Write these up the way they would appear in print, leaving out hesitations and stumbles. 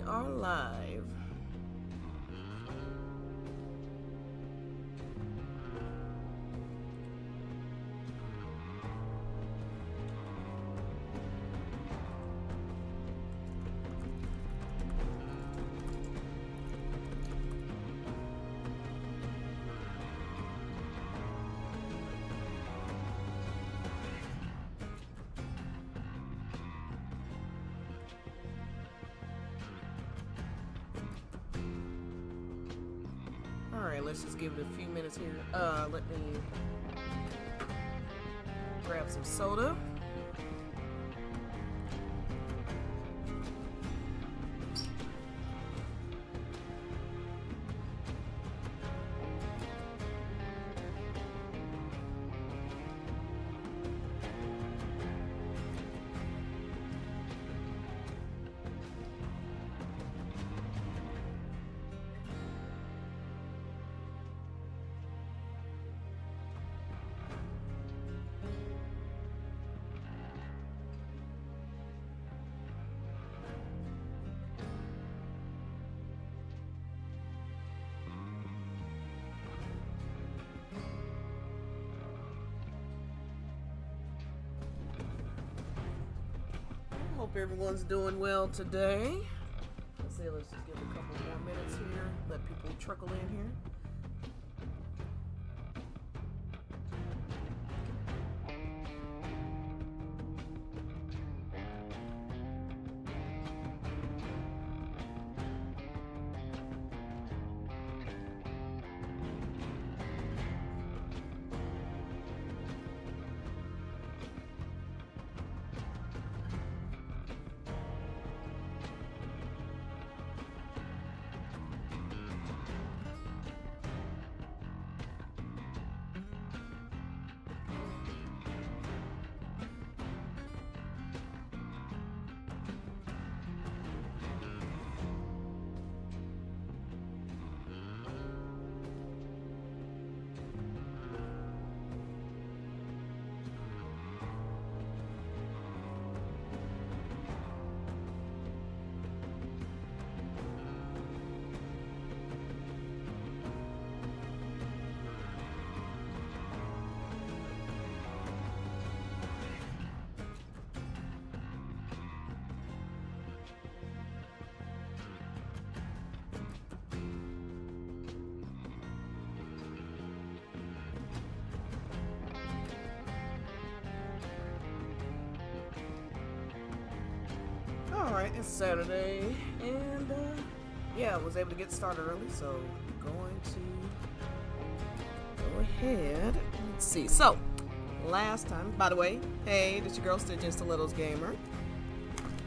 are live. Alright, let's just give it a few minutes here. Let me grab some soda. Hope everyone's doing well today. Let's see, let's just give it a couple more minutes here. Let people trickle in here. Alright, it's Saturday, and yeah, I was able to get started early, so I'm going to go ahead. Let's see. So, last time, by the way, hey, this your girl StygianSis Gamer,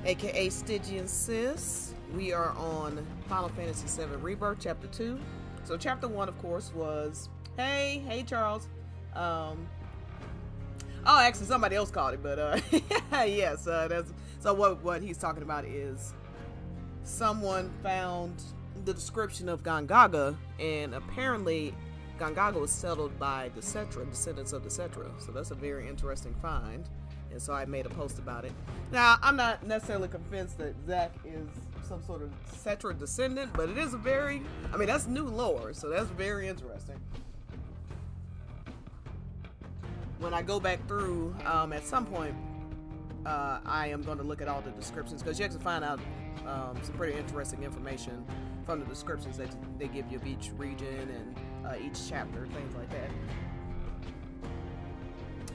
aka StygianSis. We are on Final Fantasy VII Rebirth, Chapter 2. So, Chapter 1, of course, was, hey, Charles. Oh, actually, somebody else called it, but yes, that's. So what he's talking about is someone found the description of Gongaga, and apparently Gongaga was settled by the Cetra, descendants of the Cetra. So that's a very interesting find, and so I made a post about it. Now, I'm not necessarily convinced that Zack is some sort of Cetra descendant, but it is a very, I mean, that's new lore, so that's very interesting. When I go back through at some point, I am going to look at all the descriptions, because you can find out some pretty interesting information from the descriptions that they give you of each region and each chapter, things like that.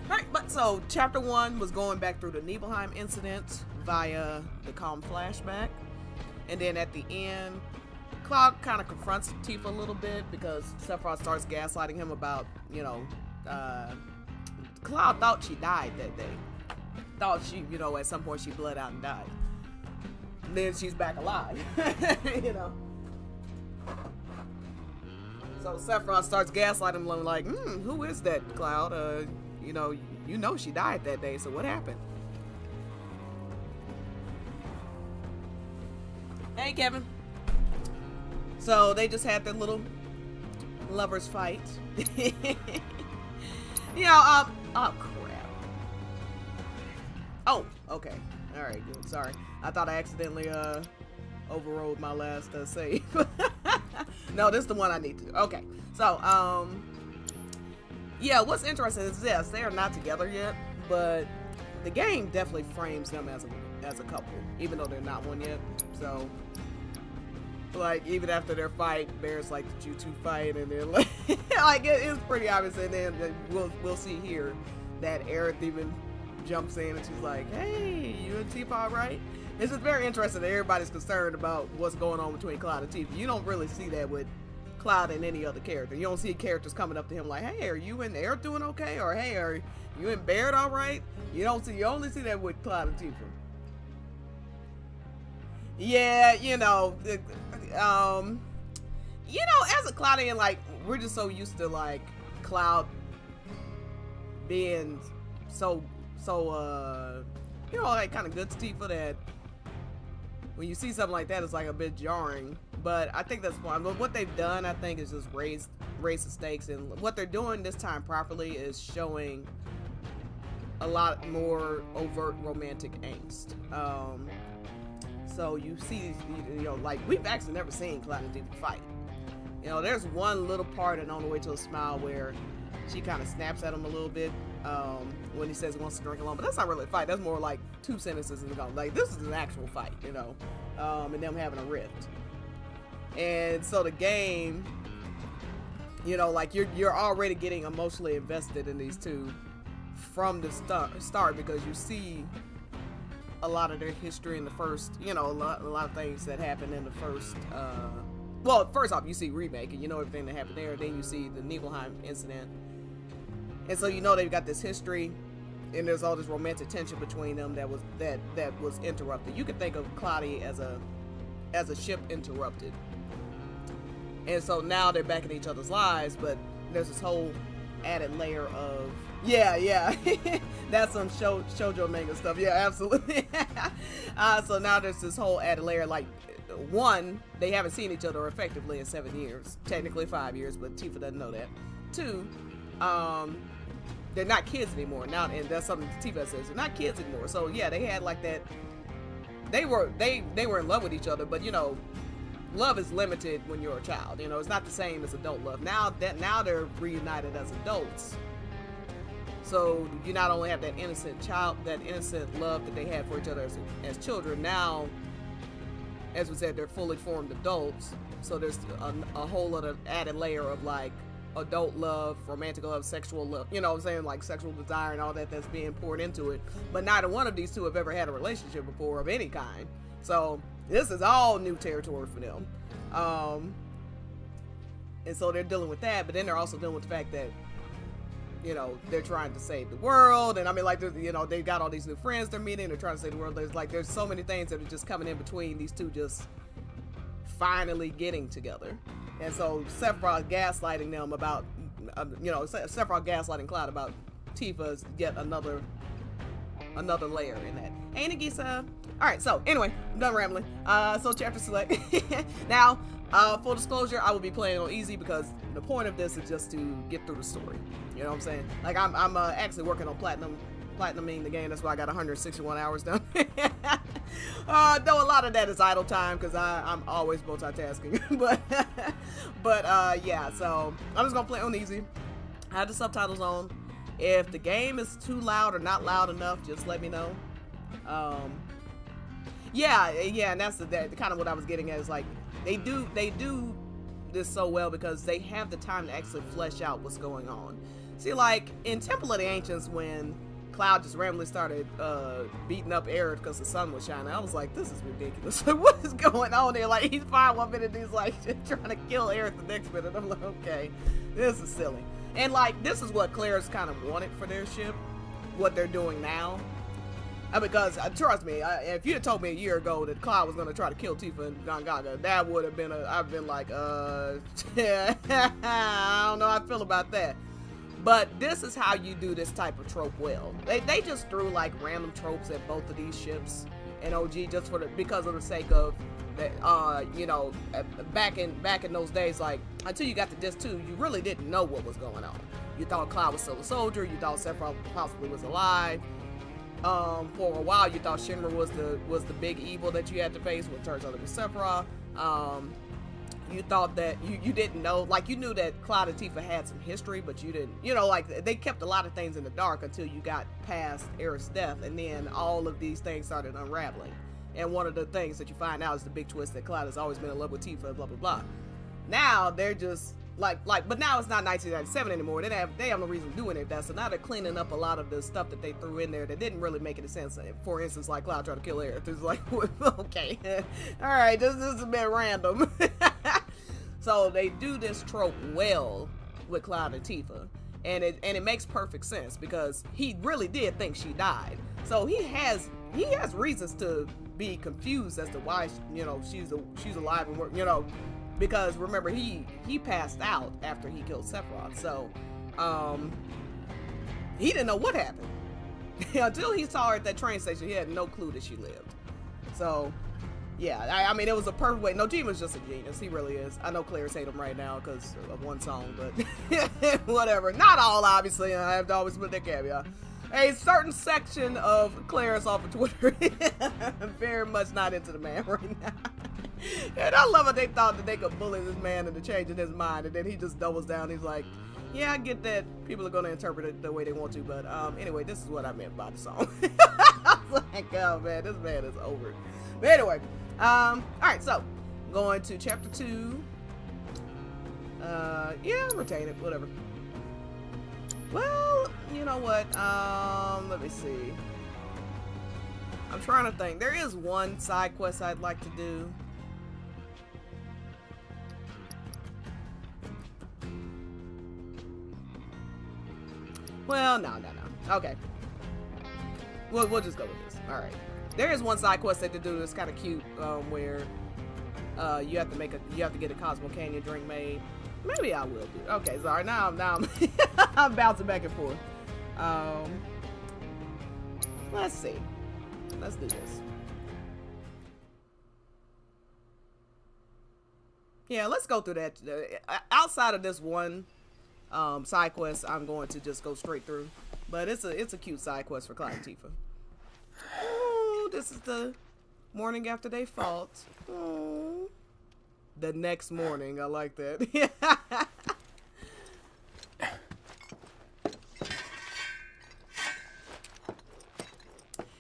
Alright, but so chapter 1 was going back through the Nibelheim incident via the Kalm flashback, and then at the end, Cloud kind of confronts Tifa a little bit because Sephiroth starts gaslighting him about, you know, Cloud thought she died that day. Thought she, you know, at some point she bled out and died. And then she's back alive, you know. So Sephiroth starts gaslighting him, like, who is that, Cloud? You know she died that day, so what happened? Hey, Kevin. So they just had their little lovers fight. You know, oh crap. Oh, okay. Alright, good. Sorry. I thought I accidentally overrode my last save. No, this is the one I need to do. Okay, so yeah, what's interesting is this: they are not together yet, but the game definitely frames them as a couple, even though they're not one yet. So, like, even after their fight, Bear's like, "Did you two fight?" And then like, like it's pretty obvious. And then we'll see here that Aerith even jumps in and she's like, "Hey, you and Tifa all right?" It's just very interesting that everybody's concerned about what's going on between Cloud and Tifa. You don't really see that with Cloud and any other character. You don't see characters coming up to him like, "Hey, are you and Aerith doing okay?" Or, "Hey, are you and Baird all right?" You only see that with Cloud and Tifa. Yeah, you know, as a Cloudian, like, we're just so used to like Cloud being so like kind of good to Tifa that when you see something like that, it's like a bit jarring. But I think that's fine. But what they've done, I think, is just raise the stakes, and what they're doing this time properly is showing a lot more overt romantic angst. So you see, like, we've actually never seen Cloud and Tifa fight. There's one little part in On the Way to a Smile where she kind of snaps at him a little bit when he says he wants to drink alone, but that's not really a fight. That's more like two sentences and go. Like, this is an actual fight, and them having a rift. And so the game, like, you're already getting emotionally invested in these two from the start because you see a lot of their history in the first, a lot of things that happened in the first. Well, first off, you see Remake, and everything that happened there. Then you see the Nibelheim incident, and so they've got this history, and there's all this romantic tension between them that was interrupted. You can think of Cloudy as a ship interrupted, and so now they're back in each other's lives, but there's this whole added layer of that's some shoujo manga stuff. Yeah, absolutely. So now there's this whole added layer, like, one, they haven't seen each other effectively in 7 years, technically 5 years, but Tifa doesn't know that. Two, they're not kids anymore now, and that's something Tifa says, they're not kids anymore. So yeah, they had like that, they were in love with each other, but love is limited when you're a child. It's not the same as adult love. Now they're reunited as adults. So you not only have that innocent love that they had for each other as children. Now, as we said, they're fully formed adults. So there's a whole other added layer of like adult love, romantic love, sexual love. Like sexual desire and all that's being poured into it. But neither one of these two have ever had a relationship before of any kind. So this is all new territory for them. And so they're dealing with that, but then they're also dealing with the fact that they're trying to save the world, and I mean, like, they've got all these new friends they're meeting, they're trying to save the world. There's so many things that are just coming in between these two just finally getting together. And so Sephiroth gaslighting them about, Sephiroth gaslighting Cloud about Tifa's yet another layer in that. Hey, Nagisa. Alright, so anyway, I'm done rambling. So chapter select. Now, full disclosure, I will be playing on easy because the point of this is just to get through the story. You know what I'm saying? Like, I'm actually working on platinuming the game. That's why I got 161 hours done. Though a lot of that is idle time because I'm always multitasking. but yeah, so I'm just gonna play on easy. I have the subtitles on. If the game is too loud or not loud enough, just let me know. Yeah, and that's the kind of what I was getting at is like they do this so well because they have the time to actually flesh out what's going on. See, like in Temple of the Ancients, when Cloud just randomly started beating up Aerith because the sun was shining, I was like, this is ridiculous. Like, what is going on there? Like, he's fine one minute, he's like trying to kill Aerith the next minute. I'm like, okay, this is silly. And like, this is what Claire's kind of wanted for their ship, what they're doing now. Because trust me, if you had told me a year ago that Cloud was going to try to kill Tifa and Gongaga, that would have been I've been like, I don't know how I feel about that. But this is how you do this type of trope well. They just threw like random tropes at both of these ships and OG just because of the sake of that. Back in those days, like until you got to Disc 2, you really didn't know what was going on. You thought Cloud was still a soldier. You thought Sephiroth possibly was alive. For a while, you thought Shinra was the big evil that you had to face. Well, it turns out it was Sephiroth. You thought that you didn't know, like, you knew that Cloud and Tifa had some history, but you didn't, you know, like, they kept a lot of things in the dark until you got past Aerith's death, and then all of these things started unraveling. And one of the things that you find out is the big twist that Cloud has always been in love with Tifa, blah, blah, blah. Now, they're just, but now it's not 1997 anymore. They have no reason to do any of that, so now they're cleaning up a lot of the stuff that they threw in there that didn't really make any sense. For instance, like Cloud trying to kill Aerith. It's like, okay, all right, this is a bit random. So they do this trope well with Cloud and Tifa, and it makes perfect sense because he really did think she died. So he has reasons to be confused as to why, you know, she's alive and, you know, because remember he passed out after he killed Sephiroth. So he didn't know what happened until he saw her at that train station. He had no clue that she lived. So yeah, I mean, it was a perfect way. Nojima's just a genius. He really is. I know Claire's hate him right now because of one song, but whatever. Not all, obviously. I have to always put that caveat. A certain section of Claire's off of Twitter very much not into the man right now. And I love it. They thought that they could bully this man into changing his mind, and then he just doubles down. He's like, yeah, I get that people are going to interpret it the way they want to, but anyway, this is what I meant by the song. I was like, oh man, this man is over it. But anyway, all right, so going to chapter 2. Yeah, retain it, whatever. Well, you know what? Let me see. I'm trying to think. There is one side quest I'd like to do. Well, no. Okay. We'll just go with this. All right. There is one side quest that to do that's kind of cute, where you have to get a Cosmo Canyon drink made. Maybe I will do it. Okay, sorry. Now I'm I'm bouncing back and forth. Let's see. Let's do this. Yeah, let's go through that. Outside of this one side quest, I'm going to just go straight through. But it's a cute side quest for Cloud and Tifa. Oh, this is the morning after they fought. Oh, the next morning. I like that.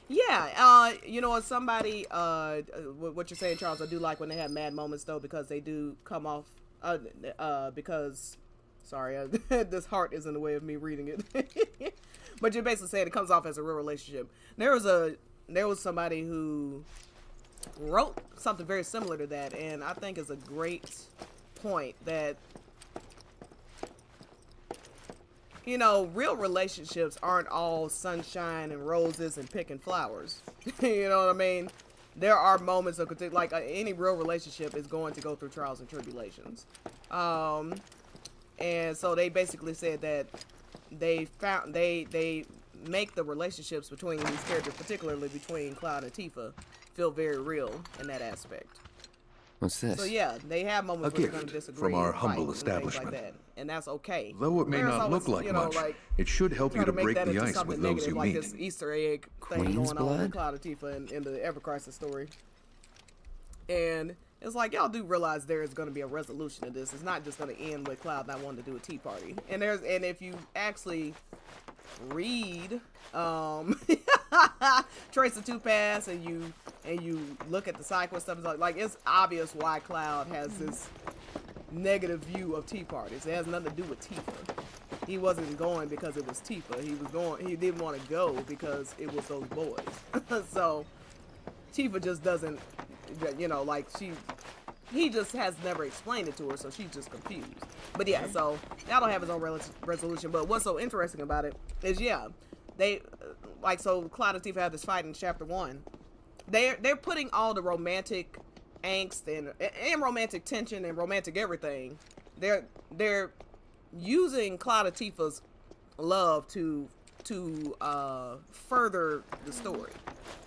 Yeah, you know, somebody, what you're saying, Charles, I do like when they have mad moments, though, because they do come off, because, sorry, this heart is in the way of me reading it. But you're basically saying it comes off as a real relationship. There was somebody who wrote something very similar to that, and I think is a great point that, you know, real relationships aren't all sunshine and roses and picking flowers. You know what I mean? There are moments of, like, any real relationship is going to go through trials and tribulations. And so they basically said that they make the relationships between these characters, particularly between Cloud and Tifa, feel very real in that aspect. What's this? So yeah, they have moments where they're going to disagree from our and humble fight establishment. And things like that, and that's okay. Though it may There's not always, look like you know, much, like, it should help you to make break that the into ice something with those negative, you like meet. this Easter egg thing Queen's going on blood? with Cloud and Tifa in the Ever Crisis story. And it's like, y'all do realize there is going to be a resolution to this. It's not just going to end with Cloud not wanting to do a tea party. And if you actually read Trace the Two Paths and you look at the side quest stuff, it's obvious why Cloud has this negative view of tea parties. It has nothing to do with Tifa. He wasn't going because it was Tifa. He didn't want to go because it was those boys. So Tifa just doesn't, you know, like, he just has never explained it to her, so she's just confused. But yeah, so that'll have its own resolution. But what's so interesting about it is, yeah, they, like, so Cloud and Tifa have this fight in chapter 1. They're putting all the romantic angst and romantic tension and romantic everything. They're using Cloud and Tifa's love to further the story.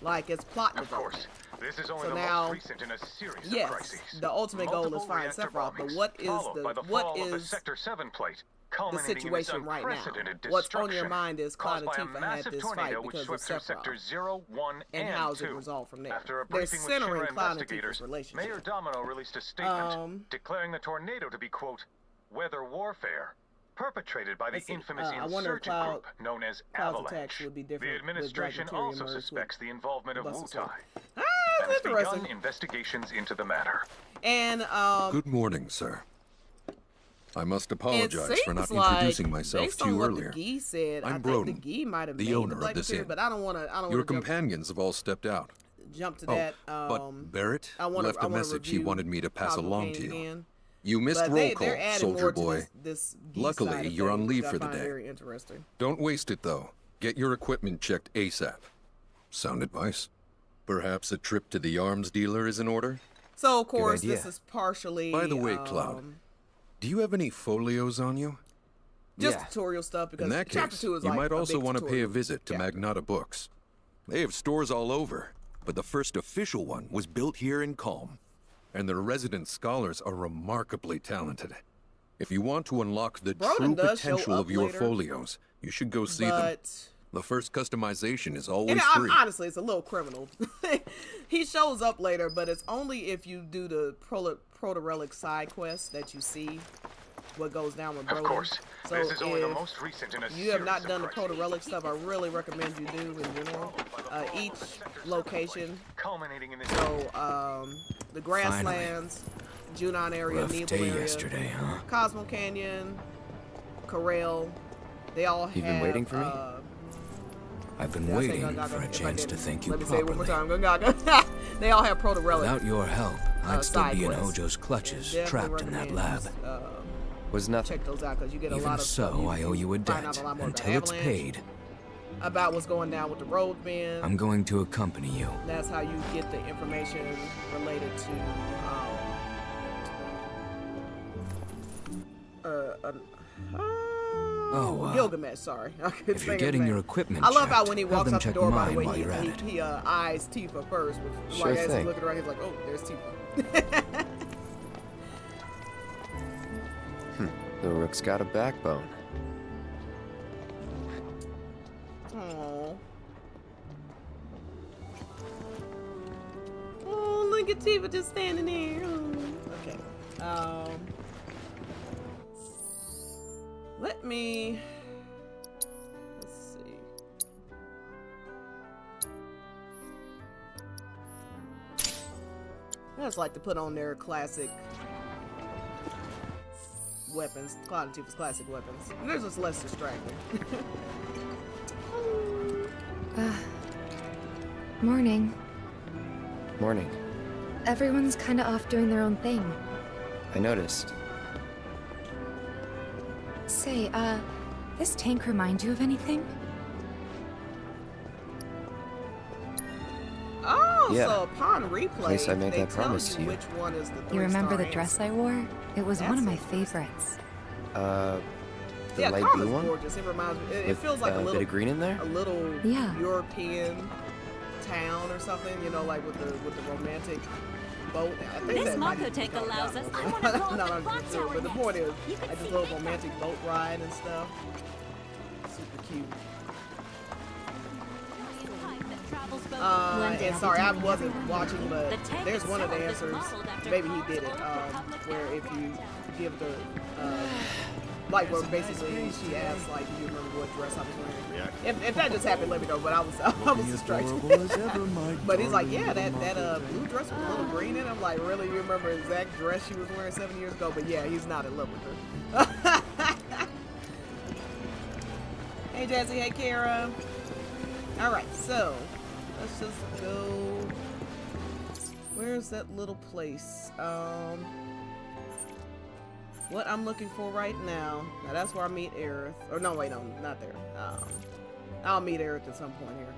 Like, it's plot Of development. course. This is only So the now, most recent in a series of yes, crises. the ultimate goal is Multiple find reactor Sephiroth, but bombings, what is followed by the fall of the Sector 7 plate, the culminating in this situation right now? unprecedented What's on destruction your mind is Cloud caused and by a Tifa had massive this tornado fight which because of swept through Sephiroth. sectors 0, 1, And and how's 2. it resolved from there? After a They're briefing with centering Shira Cloud and Tifa's investigators, relationship. Mayor Domino released a statement declaring the tornado to be, quote, weather warfare, perpetrated by the infamous insurgent group known as Avalanche. Would be The different administration with also merged suspects the involvement of Buster Wutai. Ah, And has interesting. begun investigations into the matter. And Good morning, sir. I must it apologize for not seems like, introducing myself based to on you what earlier. the Gee said, I'm I think Broden, the Gee might have the made owner the Black of this Material, inn. but I don't want to. Your companions have all stepped out. Jump to that. But Barrett left left a message he wanted me to pass along to you. Again. You missed But roll call, they're adding soldier more to boy. this Gee Luckily, side of you're on things, leave which I for the find day. Very interesting. Don't waste it, though. Get your equipment checked ASAP. Sound advice? Perhaps a trip to the arms dealer is in order? So, of course, idea. this is partially. By the way, Cloud, do you have any folios on you? Just tutorial stuff because In that chapter case, 2 is you like might a also big want to pay a tutorial visit to chapter. Magnata Books. They have stores all over, but the first official one was built here in Kalm, and their resident scholars are remarkably talented. If you want to unlock the Broden true does show potential up of your later, folios, you should go see them. But The first customization is always and free. honestly, it's a little criminal. He shows up later, but it's only if you do the Proto-Relic side quest that you see what goes down with Broden. Of course, So this is only the if most recent in a you have not series done the of crises. Proto-Relic stuff, I really recommend you do in general. Each location, Culminating in this the Grasslands, Junon area, Rough Nebel day area, yesterday, huh? Cosmo Canyon, Corel, they all have. You've been waiting for me? Did I've been I say waiting Gungaga? for a If I chance to didn't, thank you let me say it one more properly. time. Gungaga. They all have Proto-Relic. Without your help, I'd still side be in quests. Hojo's clutches, Definitely trapped in that recommend lab. you, Was nothing. check those out because you get a Even lot of so, stuff. I owe you a find out debt a lot more about until it's Avalanche, paid. about what's going down with the roadmen. I'm going to accompany you. That's how you get the information related to Gilgamesh. Sorry, I couldn't If you're think of getting his your name. equipment I love how checked, when he have walks them out the check door, by the mine way, while you're at it. he eyes Tifa first. With, Sure like as thing. he's looking around, he's like, "Oh, there's Tifa." The rook's got a backbone. Aww. Oh, look at Tifa just standing there. Oh. Okay. Let me. Let's see. I just like to put on their classic weapons, Cloud and Tifa's classic weapons. And they're just less distracting. Morning. Morning. Everyone's kinda off doing their own thing. I noticed. Say, this tank remind you of anything? Oh, Yeah. so upon replay, Place I made they that tell promise you to you. which one is the three-star You remember the answer. dress I wore? It was one of my That's interesting. favorites. The Yeah, light Kalm blue is one? gorgeous. It reminds me. It With feels like a bit little of green in there? Yeah. European town or something. You know, like with the romantic boat. I think This that might Mako even tank be called allows that us. one. I wanna go I'm not up the 100% sure, clock but the tower point is, next. You can I just see love it. romantic boat ride and stuff. Super cute. One day And I'll sorry, be I telling wasn't everyone watching, but the tank there's one of the itself is answers. modeled after Maybe he Kalm's did it, old Republic where if you downtown. give the like where basically she asks like, do you remember what dress I was wearing? If that just happened, let me know. But I was distracted. But he's like, yeah, that blue dress with a little green in it. I'm like, really? You remember the exact dress she was wearing 7 years ago? But yeah, he's not in love with her. Hey Jazzy, hey Kara. All right, so let's just go. Where's that little place? What I'm looking for right now. Now that's where I meet Aerith. Or no, wait, no, not there. I'll meet Aerith at some point here.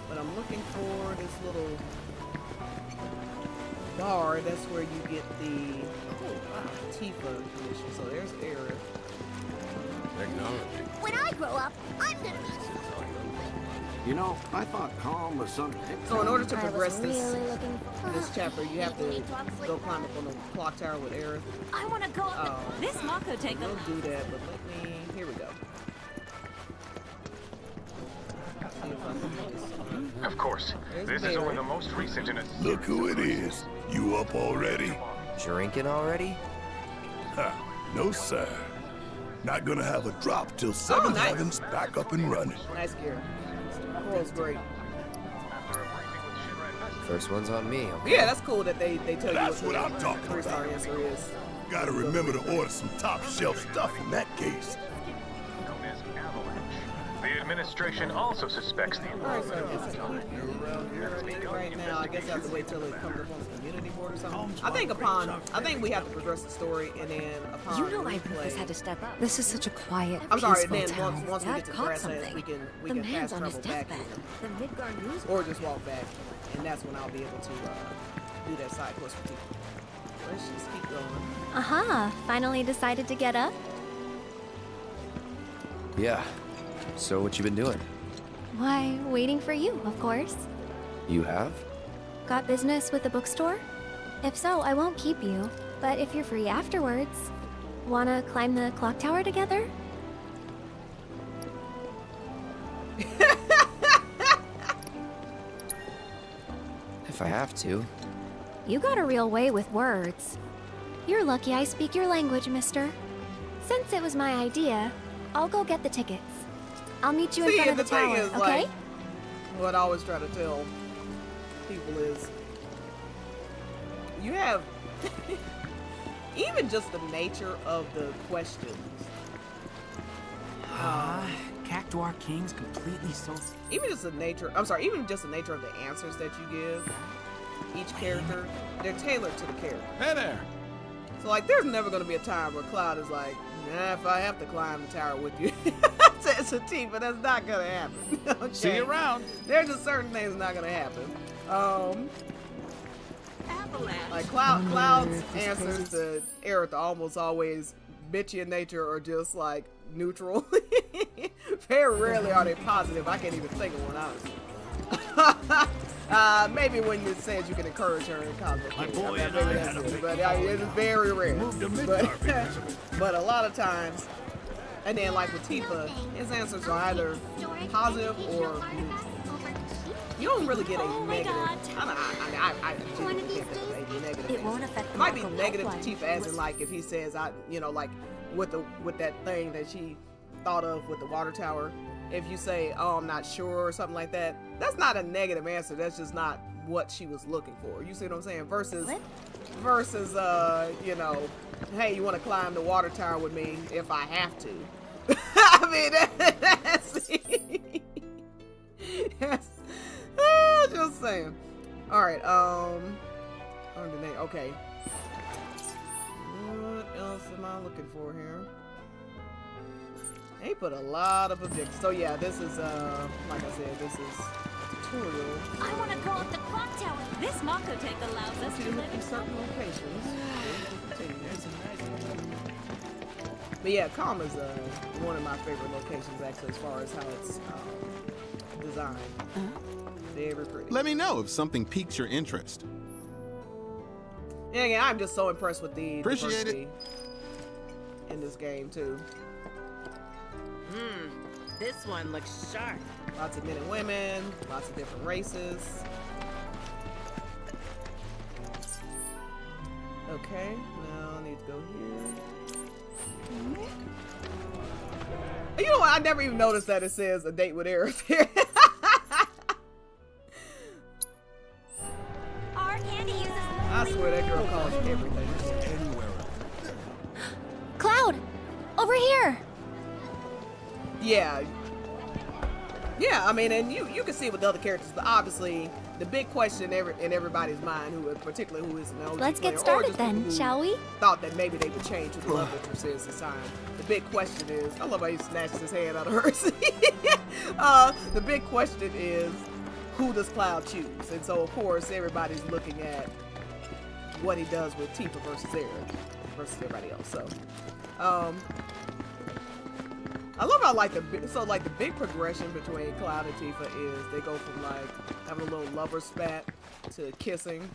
But I'm looking for this little bar. That's where you get the Tifa edition. So there's Aerith. Technology. When I grow up, I'm gonna be. You know, I thought Kalm was something. So in order to progress this chapter, you have to go climb up on the clock tower with Aerith. I want to go up. This Mako take We'll do that, but let me. Here we go. Of course, this is only the most recent in a. Look who it is. You up already? Drinking already? Ha, no sir. Not gonna have a drop till Seven Dragons back up and running. Nice gear. Coral's great. First one's on me, okay? Yeah, that's cool that they tell That's you what I'm talking the 3-star about. answer is. Gotta remember to order some top shelf stuff in that case. The administration also suspects the Alright, so it's around here right now. I guess I have to wait till it comes up on the community board or something. I think we have to progress the story and then upon You know my replay. Rufus had to step up. This is such a quiet, I'm sorry, peaceful then town. once we Dad get to caught Grasslands, something. we The can man's fast on his travel back deathbed. here. The Midgard news. Or just walk back, and that's when I'll be able to do that side quest for people. Let's just keep going. Aha, finally decided to get up? Yeah. So what you been doing? Why, waiting for you, of course. You have? Got business with the bookstore? If so, I won't keep you. But if you're free afterwards, wanna climb the clock tower together? If I have to. You got a real way with words. You're lucky I speak your language, mister. Since it was my idea, I'll go get the tickets. I'll meet you in front of the tower, is, okay? like, what I always try to tell people is, you have, even just the nature of the questions. Cactuar King's completely so. Even just the nature of the answers that you give each character, they're tailored to the character. Hey there. So, like, there's never going to be a time where Cloud is like, nah, if I have to climb the tower with you, it's a team, but that's not going to happen. Okay? See you around. There's just certain things not going to happen. Like, Cloud's answers to Aerith are almost always bitchy in nature or just, like, neutral. Very rarely are they positive. I can't even think of one, honestly. Maybe when you says you can encourage her in conflict. My boy and maybe I that's had a it. big But it's very rare. Moved to But, Midgard. but a lot of times, and then like with Tifa, his answers are either positive or neutral. You don't really get a negative. I genuinely can't think of a negative. It won't affect It might be Marco negative to Pipeline. Tifa, as in like if he says, like with that thing that she thought of with the water tower. If you say, "Oh, I'm not sure" or something like that, that's not a negative answer. That's just not what she was looking for. You see what I'm saying? Versus, hey, you want to climb the water tower with me if I have to? I mean, that's just saying. All right. Okay. What else am I looking for here? They put a lot of objectives. So yeah, this is like I said, this is a tutorial. I want to go up the clock tower. This Mako take allows us to In live in certain locations. But yeah, Kalm is one of my favorite locations actually, as far as how it's designed. Very pretty. Let me know if something piques your interest. Yeah, again, I'm just so impressed with the Appreciate diversity in this game too. This one looks sharp. Lots of men and women, lots of different races. Okay, now I need to go here. You know what? I never even noticed that it says a date with Aerith here. Our candy uses. I swear that girl calls everything. Cloud! Over here! Yeah. Yeah, I mean, and you can see with the other characters, but obviously the big question in everybody's mind, particularly who is an OG Let's player, get or started just people then, who shall we? thought that maybe they would change who the love interest is this time. The big question is, I love how he snatched his hand out of hers. The big question is, who does Cloud choose? And so, of course, everybody's looking at what he does with Tifa versus Aerith versus everybody else. So, I love how like the big progression between Cloud and Tifa is they go from like having a little lover spat to kissing,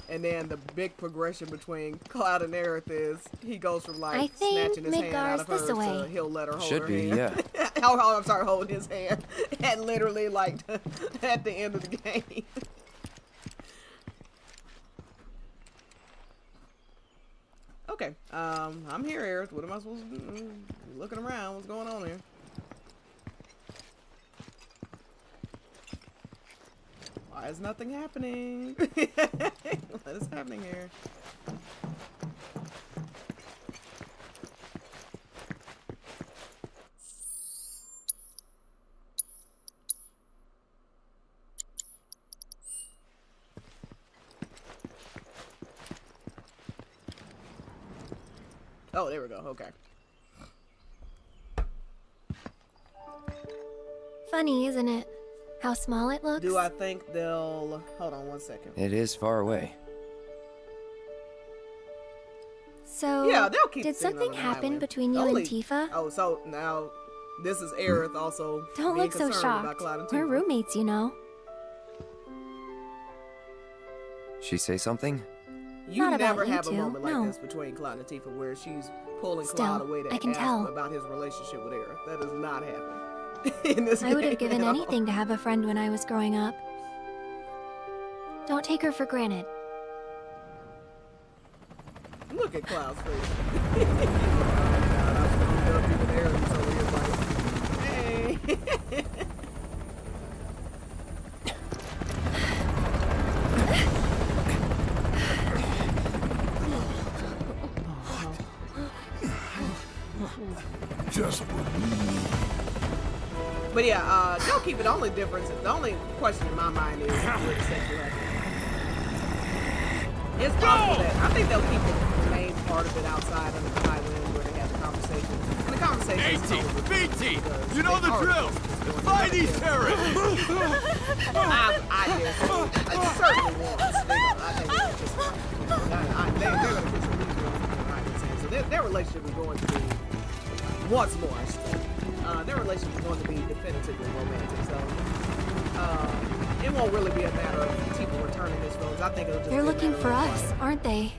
and then the big progression between Cloud and Aerith is he goes from like snatching his hand out of hers to he'll let her hold her hand. Yeah. I'm sorry, holding his hand, and literally like at the end of the game. Okay, I'm here, Aerith. What am I supposed to do? Looking around, what's going on here? Why is nothing happening? What is happening here? Oh, there we go. Okay. Funny, isn't it? How small it looks? Do I think they'll... Hold on one second. It is far away. So, yeah, they'll keep did something happen between you and Tifa? Oh, so now this is Aerith also Don't look so shocked. We're roommates, you know. She say something? You never have a moment like this between Cloud and Tifa where she's pulling Cloud away to ask him about his relationship with Aerith. That does not happen in this game. I would have given anything to have a friend when I was growing up. Don't take her for granted. Look at Cloud's face. Oh my God, hey. Just what we need. But yeah, they'll keep it. The only difference, the only question in my mind is where the sex will happen. It's possible that I think they'll keep the main part of it outside under the highland where they have the conversation. And the conversation is BT, you know the drill. Fight these terrorists. I certainly want. I think it's just they're going to kiss the lead right. So their relationship is going to be once more. I should say. Their relationship is going to be definitively romantic. So it won't really be a matter of people returning his phones. I think it'll just they're looking for us, aren't they?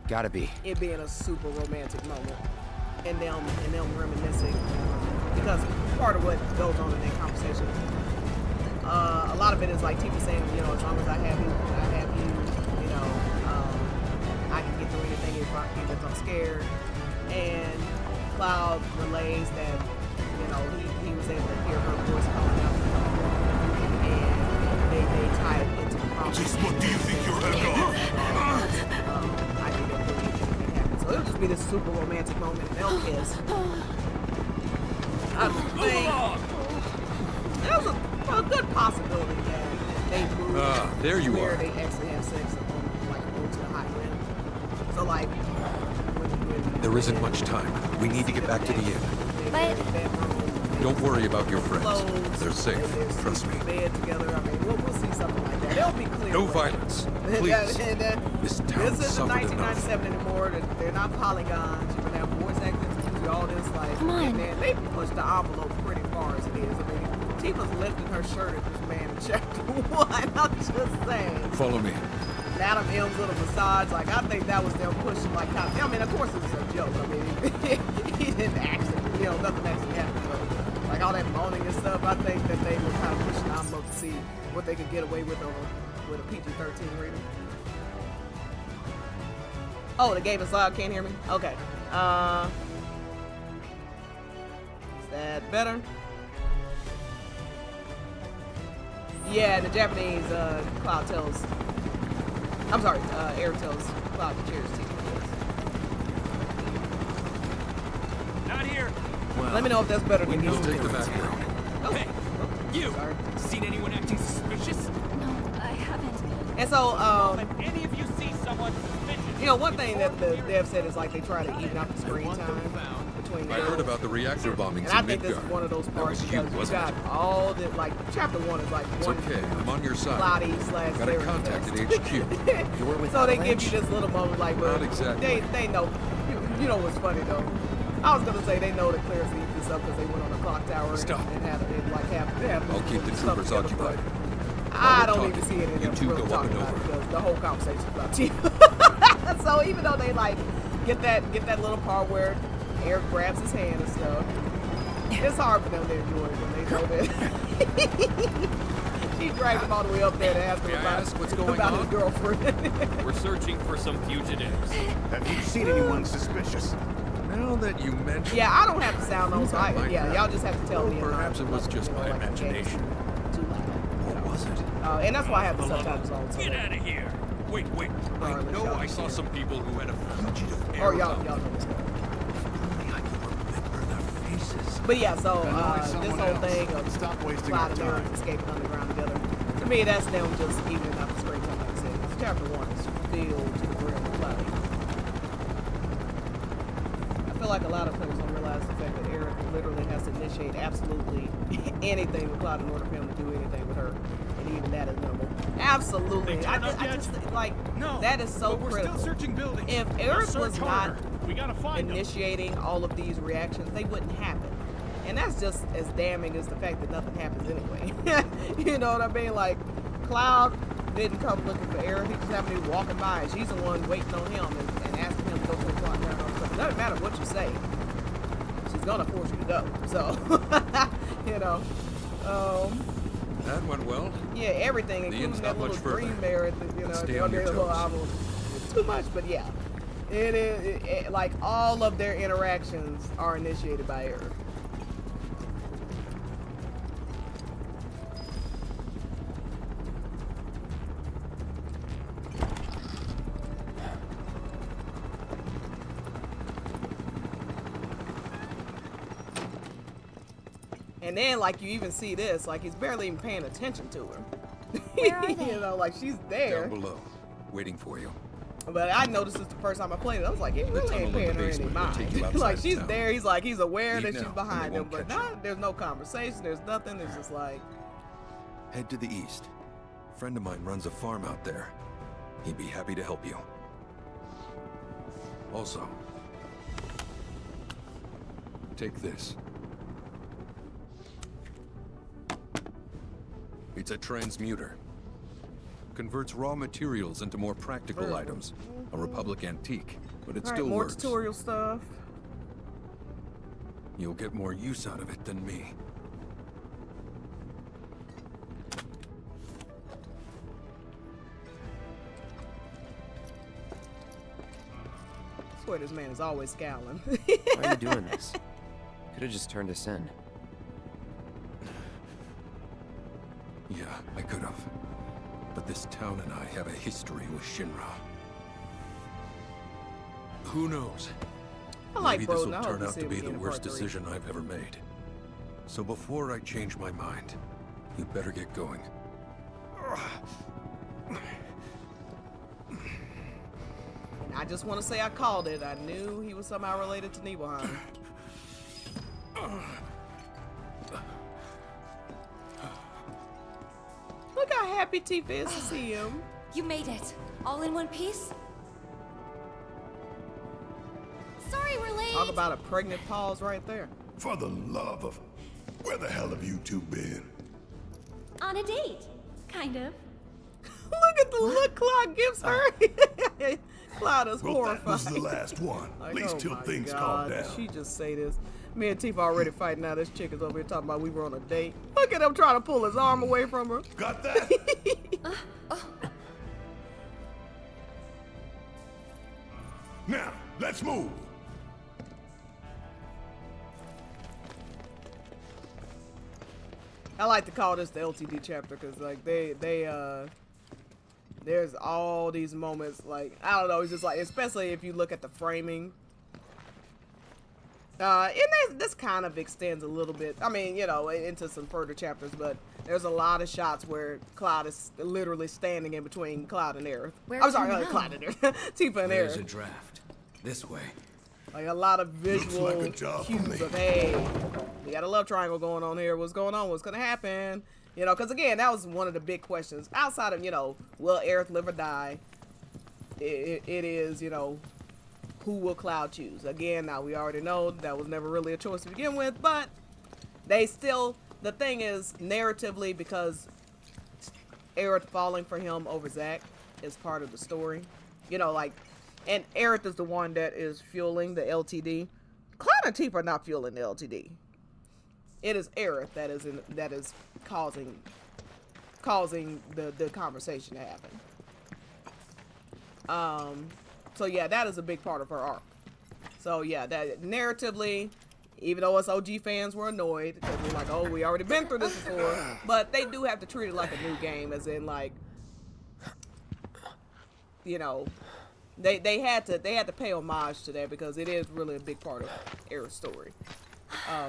Gotta be. It being a super romantic moment, and them reminiscing, because part of what goes on in that conversation, a lot of it is like Tifa saying, you know, as long as I have you, you know, I can get through anything even if I'm scared. And Cloud relays that, you know, he was able to hear her voice calling out to him, and they tie it into the problem. Just what do you think you're head off? I think they'll do anything happen. So it'll just be this super romantic moment, and they'll kiss. I think there's a good possibility that they move there you where are. they actually have sex on, like, go to the high wind. So like when there isn't much time. We need to get back to the inn. But don't worry about your friends. They're safe. Trust me. Bed together. I mean, we'll see something like that. It'll be clear. No violence, please. This town isn't suffered enough. 1997 anymore. They're not polygons. You're gonna have voice actors, all this like. Come on. And then they push the envelope pretty far as it is. I mean, Tifa's lifting her shirt at this man in chapter 1. I'm just saying. Follow me. Adam M's little massage, like I think that was them pushing like kind of, I mean, of course it was a joke. I mean, he didn't actually, you know, nothing actually happened. But like all that moaning and stuff, I think that they were kind of pushing the envelope to see what they could get away with with a PG-13 rating. Oh, the game is loud. Can't hear me. Okay. Is that better? Yeah, the Japanese Cloud tells. I'm sorry, Aerith tells Cloud to cheers to. Not here. Well, let me know if that's better than you. Take the background. Oh. Hey, you. Sorry. Seen anyone acting suspicious? No, I haven't. And so, If any of you see someone suspicious, you know, one thing that the dev said is like they try to even out the screen time between the I heard about the reactor bombings and I in think this is Midgard. one of those parts That was you, because you wasn't got it? all the, like, chapter 1 is like It's one okay. I'm on your side. cloudy / Got a very contact at fast. HQ. You were with So they give Avalanche? you this little moment like, well, Not exactly. they know, you know what's funny though? I was gonna say they know to clear this up because they went on the clock tower and had it like have. I'll keep the troopers occupied. I don't even see it in there. You two go up and over. Because the whole conversation is about you. So even though they like get that little part where Eric grabs his hand and stuff, it's hard for them to enjoy it when they know that. She dragged him all the way up there to ask him about his girlfriend. We're searching for some fugitives. Have you seen anyone suspicious? Now that you mention, yeah, I don't have the sound on, so y'all just have to tell me. Perhaps it was just my imagination. What was it? And that's why I have the subtitles on. So Get out of here! Wait. I know I saw some people who had a fugitive air. Oh, y'all know this guy. But yeah, so this whole thing of Cloud and Eric escaping underground together, to me that's them just evening out the springtime, like I said. Chapter 1 is filled to the brim with Cloud. I feel like a lot of players don't realize the fact that Eric literally has to initiate absolutely anything with Cloud in order for him to do anything with her. And even that is minimal. Absolutely. I just like, that is so critical. If Eric was not initiating all of these reactions, they wouldn't happen. And that's just as damning as the fact that nothing happens anyway. You know what I mean? Like, Cloud didn't come looking for Eric. He just happened to be walking by, and she's the one waiting on him and asking him to go to the clock down. It doesn't matter what you say. She's gonna force you to go. So, you know. That went well. Yeah, everything, including that little dream there. You know, stay on your toes. It's too much, but yeah. It is, like, all of their interactions are initiated by Eric. And then, like, you even see this, like, he's barely even paying attention to her. Where are they? You know, like, she's there. Down below, waiting for you. But I noticed this the first time I played it. I was like, he really ain't paying her any mind. Like, she's there. He's like, he's aware that she's behind him, but there's no conversation. There's nothing. It's just like... Head to the east. A friend of mine runs a farm out there. He'd be happy to help you. Also, take this. It's a transmuter. Converts raw materials into more practical items. A Republic antique, but it still more works. tutorial stuff. You'll get more use out of it than me. I swear this man is always scowling. Why are you doing this? Could have just turned us in. Yeah, I could have. But this town and I have a history with Shinra. Who knows? Maybe this will turn out to be the worst decision I've ever made. So before I change my mind, you better get going. I just want to say I called it. I knew he was somehow related to Nibelheim. Look how happy Tifa is to see him. You made it. All in one piece? Sorry we're late. Talk about a pregnant pause right there. For the love of... Where the hell have you two been? On a date. Kind of. Look at the look Cloud gives her. Cloud is horrified. That was the last one. At least till things calm down. She just say this. Me and Tifa already fighting now. This chick is over here talking about we were on a date. Look at him trying to pull his arm away from her. Got that? Now, let's move. I like to call this the LTD chapter because like there's all these moments like I don't know, it's just like, especially if you look at the framing. And this kind of extends a little bit, I mean, you know, into some further chapters, but there's a lot of shots where Cloud is literally standing in between Cloud and Aerith. I'm sorry, Cloud and Aerith. Tifa and Aerith. There's a draft. This way. Like a lot of visual cues of, hey, we got a love triangle going on here. What's going on? What's going to happen? You know, because again, that was one of the big questions. Outside of, you know, will Aerith live or die? It is, you know, who will Cloud choose? Again, now we already know that was never really a choice to begin with, but they still, the thing is, narratively, because Aerith falling for him over Zack is part of the story. You know, like, and Aerith is the one that is fueling the LTD. Cloud and Tifa are not fueling the LTD. It is Aerith that is causing the conversation to happen. So yeah, that is a big part of her arc. So yeah, that narratively, even though us OG fans were annoyed because we're like, oh, we already been through this before, but they do have to treat it like a new game, as in like, you know, they had to pay homage to that because it is really a big part of Aerith's story.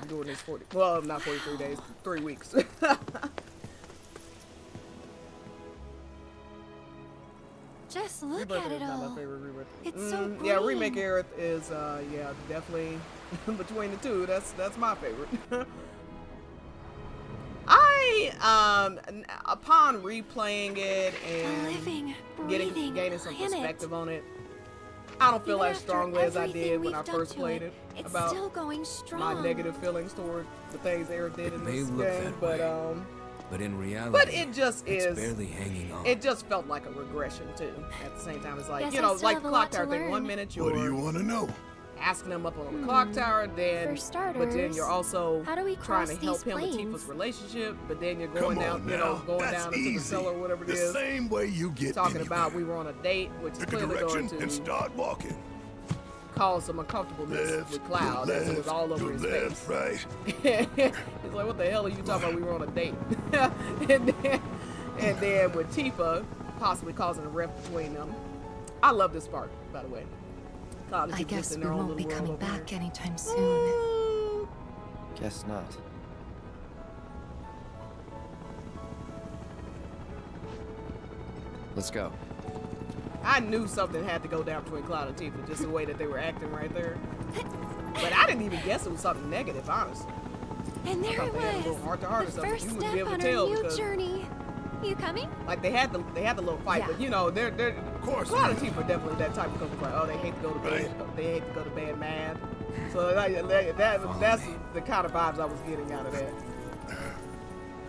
During these 43 days, 3 weeks. Just look Rebirth at is it not all. my favorite Rebirth. It's so green. Yeah, remake Aerith is yeah, definitely between the two. That's my favorite. I upon replaying it and gaining some perspective on it, I don't feel as strongly as I did when I first played it. It's about still going strong. my negative feelings toward the things Aerith did in this game, but in reality, but it just it's barely hanging on. It just felt like a regression too. At the same time, it's like, Guess you know, I still like have the a clock lot to tower thing. learn. 1 minute What do you you're want to know? asking him up on the clock tower, then For starters, but then you're also how do we trying cross to help these him with planes? Tifa's relationship, but then you're going Come down, on you know, now. going That's down into easy. the cellar or whatever it The is. same way you get Talking anywhere. about we were on a date, which is Pick a clearly direction going and to start walking. cause some uncomfortableness Left, with Cloud, as it was all to over his left, face. right. He's like, what the hell are you talking about? We were on a date. and then with Tifa possibly causing a rift between them. I love this part, by the way. Cloud and I Tifa just guess in we their own won't be little coming world over back there. anytime soon. Guess not. Let's go. I knew something had to go down between Cloud and Tifa, just the way that they were acting right there. But I didn't even guess it was something negative, honestly. And there I it thought they had a little was. heart-to-heart or The something. first You would be step able to on tell our new because, journey. You coming? like, they had the little fight, Yeah. but you know, they're Of course, Cloud and man. Tifa are definitely that type of couple. Like, oh, they hate to go to bed. Right. They hate to go to bed mad. So that's the kind of vibes I was getting out of that.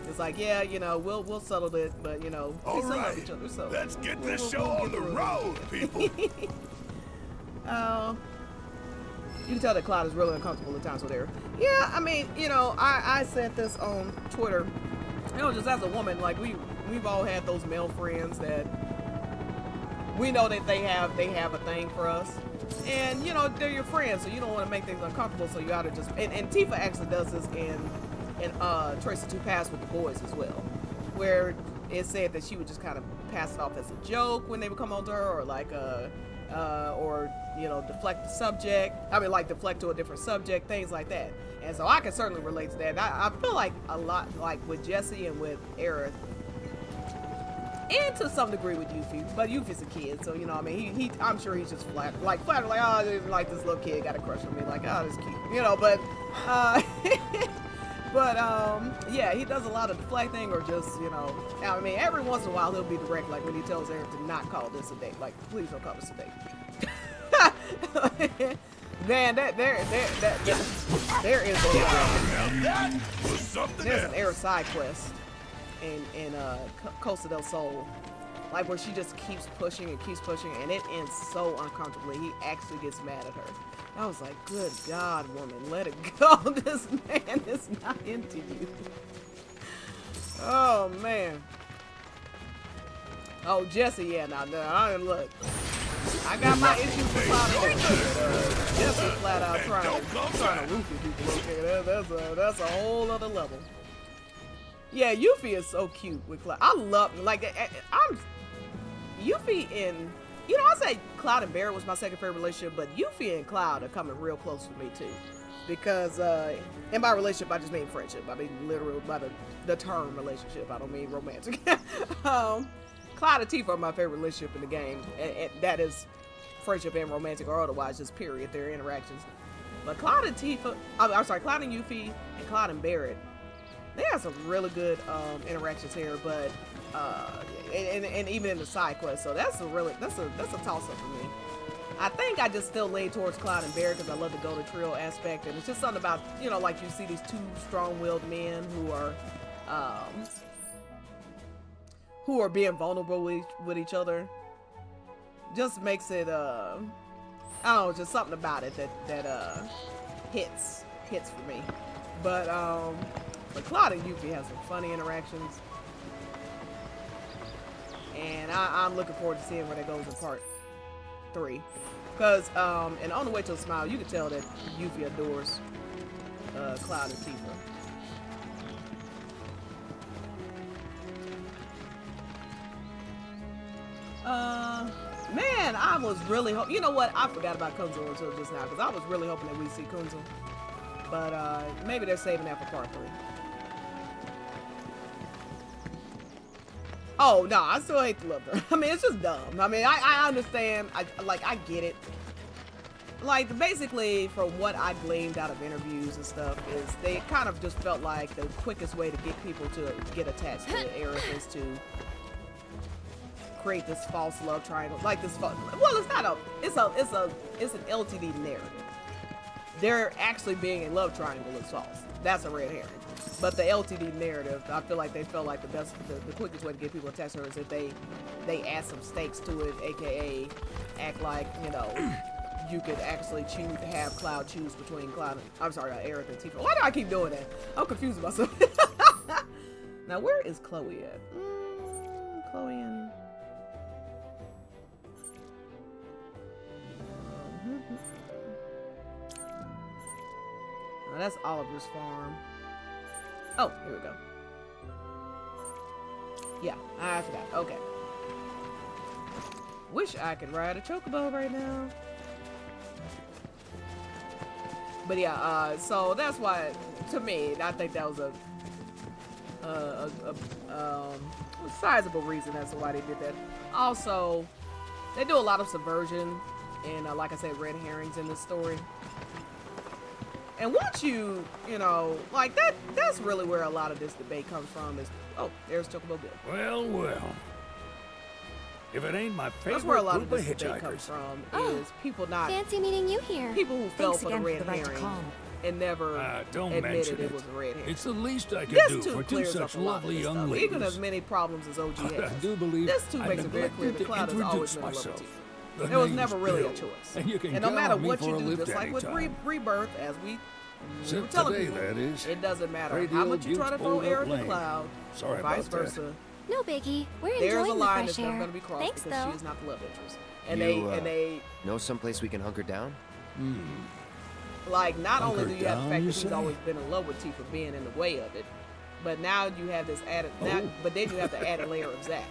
It's like, yeah, you know, we'll settle it, but you know, we All still love right, each other. So let's get we'll- this we'll- show we'll on get the through it. road, people. You can tell that Cloud is really uncomfortable at times with Aerith. Yeah, I mean, you know, I said this on Twitter. You know, just as a woman, like we've all had those male friends that we know that they have a thing for us, and you know they're your friends, so you don't want to make things uncomfortable. So you gotta just and Tifa actually does this in Tracy 2 Pass with the boys as well, where it said that she would just kind of pass it off as a joke when they would come on to her, or like or you know, deflect the subject. I mean, like deflect to a different subject, things like that. And so I can certainly relate to that. I feel like a lot, like with Jesse and with Aerith, and to some degree with Yuffie, but Yuffie's a kid, so you know, I mean, he I'm sure he's just flattered, like oh, like this little kid got a crush on me, like, oh, this cute, you know, but yeah, he does a lot of deflecting, or just, you know, I mean, every once in a while he'll be direct, like when he tells Aerith to not call this a date, like, please don't call this a date. Man, there is there's an Aerith side quest in Costa del Sol, like where she just keeps pushing, and it ends so uncomfortably. He actually gets mad at her. I was like, good God, woman, let it go. This man is not into you. Oh man. Oh, Jesse, yeah, now look. I got my issues with Cloud and Jesse flat out trying to roofie people. Okay, that's a whole other level. Yeah, Yuffie is so cute with Cloud. I love, like, I'm Yuffie and, you know, I say Cloud and Barrett was my second favorite relationship, but Yuffie and Cloud are coming real close for me too, because in my relationship I just mean friendship. I mean literal by the term relationship. I don't mean romantic. Cloud and Tifa are my favorite relationship in the game, and that is friendship and romantic or otherwise, just period, their interactions. But Cloud and Tifa, I'm sorry, Cloud and Yuffie and Cloud and Barrett, they have some really good interactions here, but and even in the side quest. So that's a toss up for me. I think I just still lean towards Cloud and Barret because I love the Golden Trio aspect, and it's just something about, you know, like you see these two strong-willed men who are being vulnerable with each other. Just makes it I don't know, just something about it that hits for me. But Cloud and Yuffie have some funny interactions, and I'm looking forward to seeing where that goes in part 3. Because and On the Way to a Smile, you can tell that Yuffie adores Cloud and Tifa. Man, I was really you know what? I forgot about Kunzo until just now because I was really hoping that we see Kunzo. But maybe they're saving that for part 3. Oh no, I still hate the love her. I mean, it's just dumb. I mean, I understand. I get it. Like, basically, from what I gleaned out of interviews and stuff, is they kind of just felt like the quickest way to get people to get attached to Aerith is to create this false love triangle. Like this, well, it's not a, it's an LTD narrative. There actually being a love triangle is false. That's a red herring. But the LTD narrative, I feel like they felt like the quickest way to get people attached to her is if they add some stakes to it, aka act like, you know, you could actually have Cloud choose between Aerith and Tifa. Why do I keep doing that? I'm confusing myself. Now, where is Chloe at? Chloe and... Oh, that's Oliver's farm. Oh, here we go. Yeah, I forgot. Okay. Wish I could ride a Chocobo right now. But yeah, so that's why, to me, I think that was a sizable reason as to why they did that. Also, they do a lot of subversion and, like I said, red herrings in this story. And once you know, like that's really where a lot of this debate comes from is, oh, there's Chocobo Bill. Well. If it ain't my favorite that's where a lot of group this debate comes from, is people not... Fancy meeting you here. People who fell for the red herring and never admitted it was a red herring. It's the least I can do for two such lovely young ladies. Even as many problems as OG has. I do believe this too makes it very clear that Cloud has always been in love with Tifa. There was never really a choice. And no matter what you do, just like with Rebirth, as we were telling people, it doesn't matter how much you try to throw Aerith and Cloud, or vice versa. No biggie. We're There's enjoying a line the that's fresh never air. going to be crossed. Thanks, because though. she is not the love interest. And they know someplace we can hunker down? Like, not only do you have the fact that he's always been in love with Tifa being in the way of it, but now you have this added, but then you have to add a layer of Zack.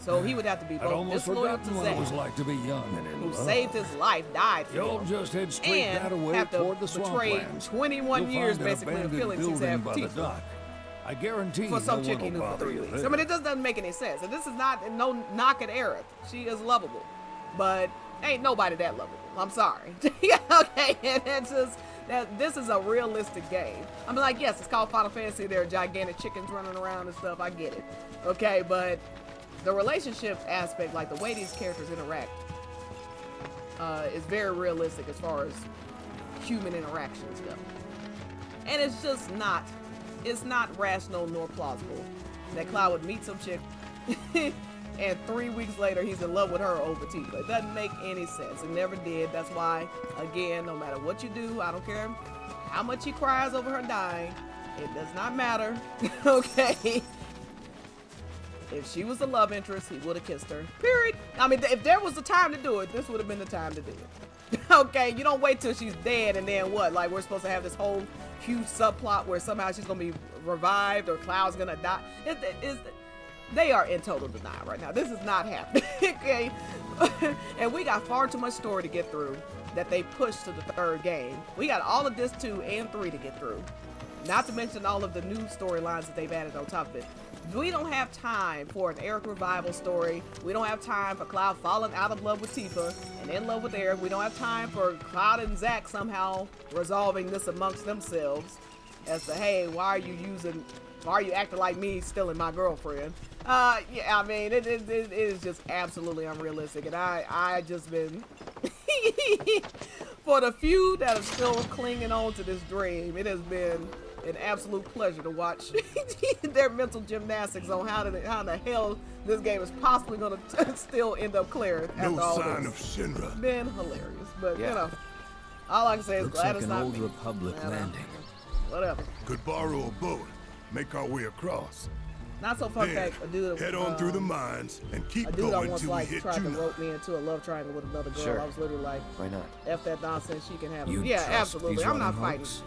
So he would have to be both disloyal to Zack, who saved his life, died for him, just head straight and that have to toward the betray 21 years basically of feelings he's had for Tifa. I guarantee for some chick he knew for 3 weeks. I mean, it just doesn't make any sense. And this is not no knock at Aerith. She is lovable, but ain't nobody that lovable. I'm sorry. Okay, and it's just that this is a realistic game. I mean, like, yes, it's called Final Fantasy. There are gigantic chickens running around and stuff. I get it. Okay, but the relationship aspect, like the way these characters interact, is very realistic as far as human interactions go. And it's just not. It's not rational nor plausible that Cloud would meet some chick and 3 weeks later he's in love with her over Tifa. It doesn't make any sense. It never did. That's why, again, no matter what you do, I don't care how much he cries over her dying, it does not matter. Okay? If she was the love interest, he would have kissed her. Period. I mean, if there was the time to do it, this would have been the time to do it. Okay? You don't wait till she's dead and then what? Like, we're supposed to have this whole huge subplot where somehow she's gonna be revived or Cloud's gonna die. They are in total denial right now. This is not happening. Okay, and we got far too much story to get through that they pushed to the 3rd game. We got all of this 2 and 3 to get through, not to mention all of the new storylines that they've added on top of it. We don't have time for an Aerith revival story. We don't have time for Cloud falling out of love with Tifa and in love with Aerith. We don't have time for Cloud and Zack somehow resolving this amongst themselves as to, hey, why are you using Why are you acting like me stealing my girlfriend? Yeah, I mean, it is just absolutely unrealistic. And I just been, for the few that are still clinging on to this dream, it has been an absolute pleasure to watch their mental gymnastics on how the hell this game is possibly going to still end up clear after all this. No sign of Shinra. Been hilarious, but you know, all I can say is looks glad like it's an not old me. Republic landing. Whatever. Could borrow a boat, make our way across. Not so fun Then, fact. A dude head on through the mines and keep a dude I going once till we like hit tried to Juneau. rope me into a love triangle with another girl. Sure. I was literally like, Why not? F that nonsense, she can have You it. Yeah, trust absolutely. these I'm not running fighting. hooks?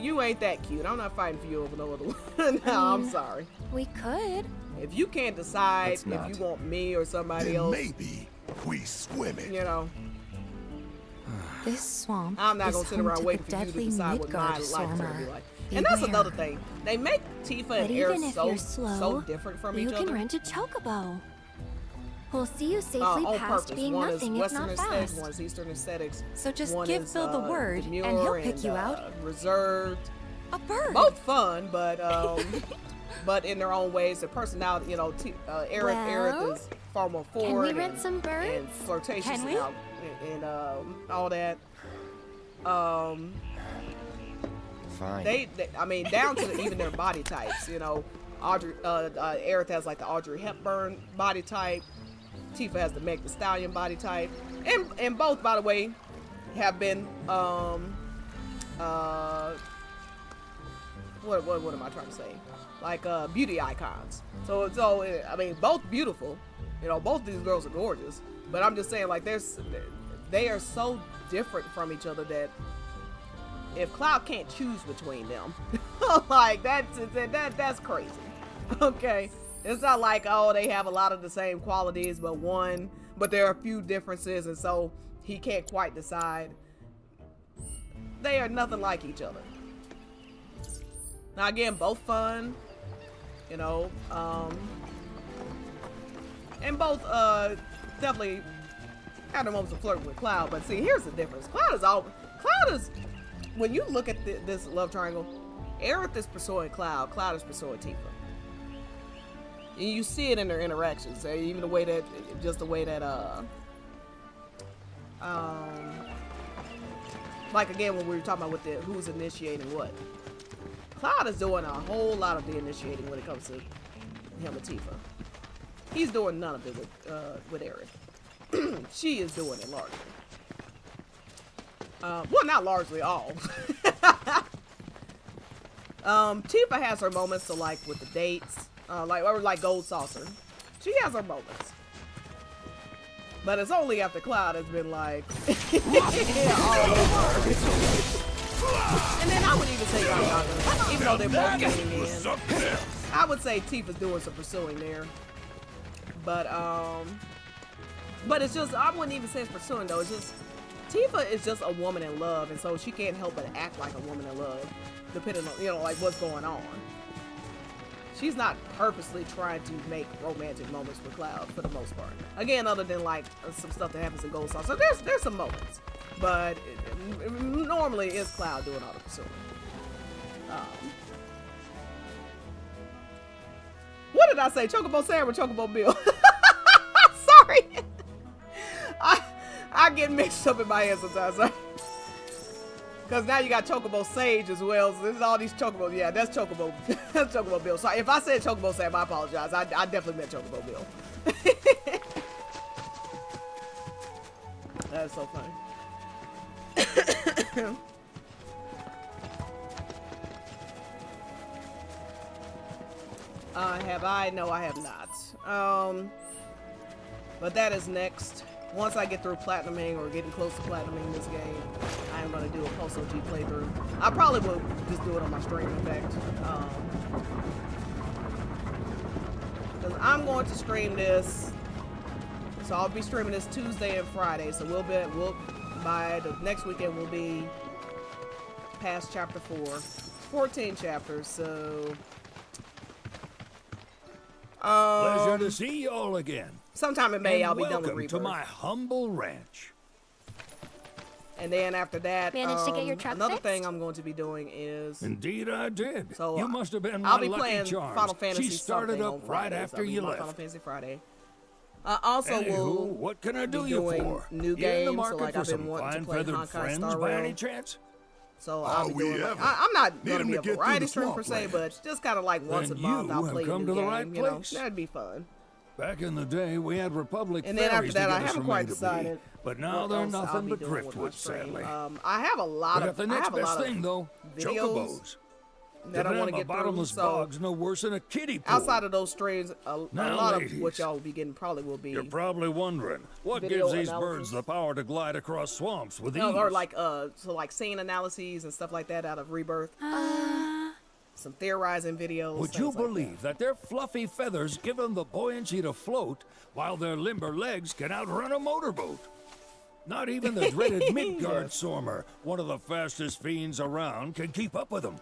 You ain't that cute. I'm not fighting for you over no other one. No, I'm sorry. We could. If you can't decide Let's if not. you want me or somebody Then else, maybe we swim it. you know, This swamp I'm not is gonna sit home around to waiting the for you to deadly decide what my Midgard life is gonna be Stormer. like. And that's Beware. another thing. They make Tifa But and Aerith even if you're slow, so different from you each can other. rent a chocobo. We'll see you safely On past purpose. being One nothing is if Western not aesthetics, fast. one is Eastern aesthetics. So just One give is, Phil the word, and he'll demure pick you out. Reserved. A bird. Both fun, but but in their own ways. Their personality, you know, Aerith Well, is far more forward. Can we rent and, some birds? and flirtatious Can we? and all that. Fine. They I mean, down to even their body types. You know, Aerith has like the Audrey Hepburn body type. Tifa has the Meg Thee Stallion body type, and both, by the way, have been what am I trying to say? Like beauty icons. So I mean, both beautiful. You know, both these girls are gorgeous. But I'm just saying, like, they are so different from each other that if Cloud can't choose between them, like that's crazy. Okay, it's not like, oh, they have a lot of the same qualities, but there are a few differences, and so he can't quite decide. They are nothing like each other. Now again, both fun, you know, and both definitely had a moment of flirting with Cloud. But see, here's the difference. Cloud is when you look at this love triangle, Aerith is pursuing Cloud, Cloud is pursuing Tifa. And you see it in their interactions, even the way that like again when we were talking about with who's initiating what. Cloud is doing a whole lot of the initiating when it comes to him and Tifa. He's doing none of it with Aerith. She is doing it largely. Well, not largely, all. Tifa has her moments, so like with the dates, like Gold Saucer. She has her moments. But it's only after Cloud has been like, all over. And then I would even say, even though they're both getting in, I would say Tifa's doing some pursuing there. But it's just, I wouldn't even say it's pursuing though. It's just, Tifa is just a woman in love, and so she can't help but act like a woman in love, depending on, you know, like what's going on. She's not purposely trying to make romantic moments with Cloud for the most part. Again, other than like some stuff that happens in Gold Saucer. So there's some moments, but normally it's Cloud doing all the pursuing. What did I say? Chocobo Sam or Chocobo Bill? Sorry. I get mixed up in my head sometimes. Right? Because now you got Chocobo Sage as well. So this is all these Chocobos. Yeah, that's Chocobo. That's Chocobo Bill. So if I said Chocobo Sam, I apologize. I definitely meant Chocobo Bill. That's so funny. Have I? No, I have not. But that is next. Once I get through platinuming or getting close to platinuming this game, I am going to do a post-OG playthrough. I probably will just do it on my stream, in fact. Because I'm going to stream this. So I'll be streaming this Tuesday and Friday. So by the next weekend we'll be past chapter 4. 14 chapters, so... Pleasure to see you all again. Sometime in May, and I'll be done with welcome Rebirth. to my humble ranch. And then after that, managed to get your truck another fixed? thing I'm going to be doing is. Indeed, I did. So you must have been I'll my be lucky playing charms. Final Fantasy. She started something up on right Fridays. after I'll be you on left. Final Fantasy Friday. Also, Anywho, what can I do you doing for? new You in the games. So market like for I've been some wanting to fine play feathered Honkai friends Star by any Rail. chance? So I'll be doing. ever. I'm not Need gonna 'em be to a get through variety the stream per swamp se, land. but just kind of like once a Then month you I'll have play a come new to the game. right You know, place. that'd be fun. Back in the day, we had Republic And then after ferries that, to I get us haven't from quite A to B. decided. But now what they're else I'll nothing be but doing with my driftwood, stream. sadly. I have a lot But of. the I next have a best lot thing, of though, videos chocobos. that I want to get through. bottomless So bog's no worse than a kiddie pool. outside of those streams, a Now, lot ladies, of what y'all will be getting probably will be. You're probably wondering what video gives these analysis. birds the power to glide across swamps with ease. Or like so like scene analyses and stuff like that out of Rebirth. Some theorizing videos. Would you believe that their fluffy feathers give them the buoyancy to float, while their limber legs can outrun a motorboat? Not even the dreaded Midgard Sormer, one of the fastest fiends around, can keep up with them.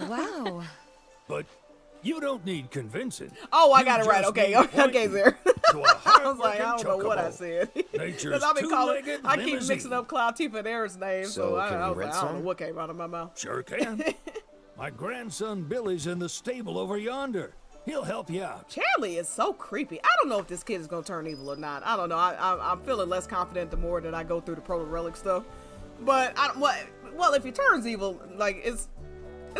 Wow. But you don't need convincing. Oh, I You got it right. just Okay, need okay, there. to a I was like, I don't hard-working know what I chocobo. said. Nature's I've been calling. two-legged I keep limousine. mixing up Cloud Tifa and Aaron's name, so So, I can we was like, rent I don't know some? what came out of my mouth. Sure can. My grandson Billy's in the stable over yonder. He'll help you out. Charlie is so creepy. I don't know if this kid is gonna turn evil or not. I don't know. I'm feeling less confident the more that I go through the proto relic stuff. But well, if he turns evil, like it's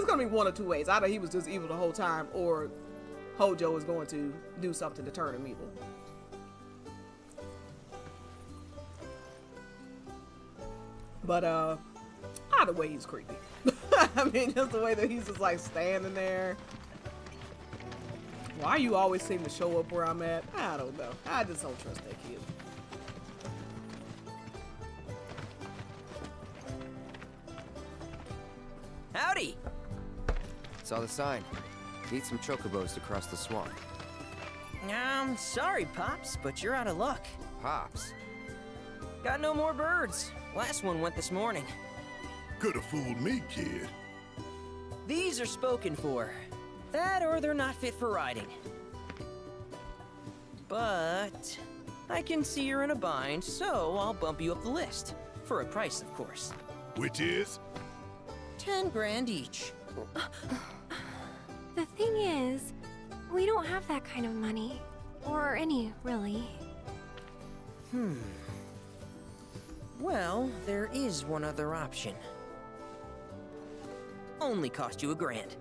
gonna be one of two ways. Either he was just evil the whole time, or Hojo is going to do something to turn him evil. But either way, he's creepy. I mean, just the way that he's just like standing there. Why you always seem to show up where I'm at? I don't know. I just don't trust that kid. Howdy! Saw the sign. Need some chocobos to cross the swamp. Sorry, Pops, but you're out of luck. Pops? Got no more birds. Last one went this morning. Could have fooled me, kid. These are spoken for. That or they're not fit for riding. But I can see you're in a bind, so I'll bump you up the list. For a price, of course. Which is? 10 grand each. The thing is, we don't have that kind of money. Or any, really. Well, there is one other option. Only cost you $1,000.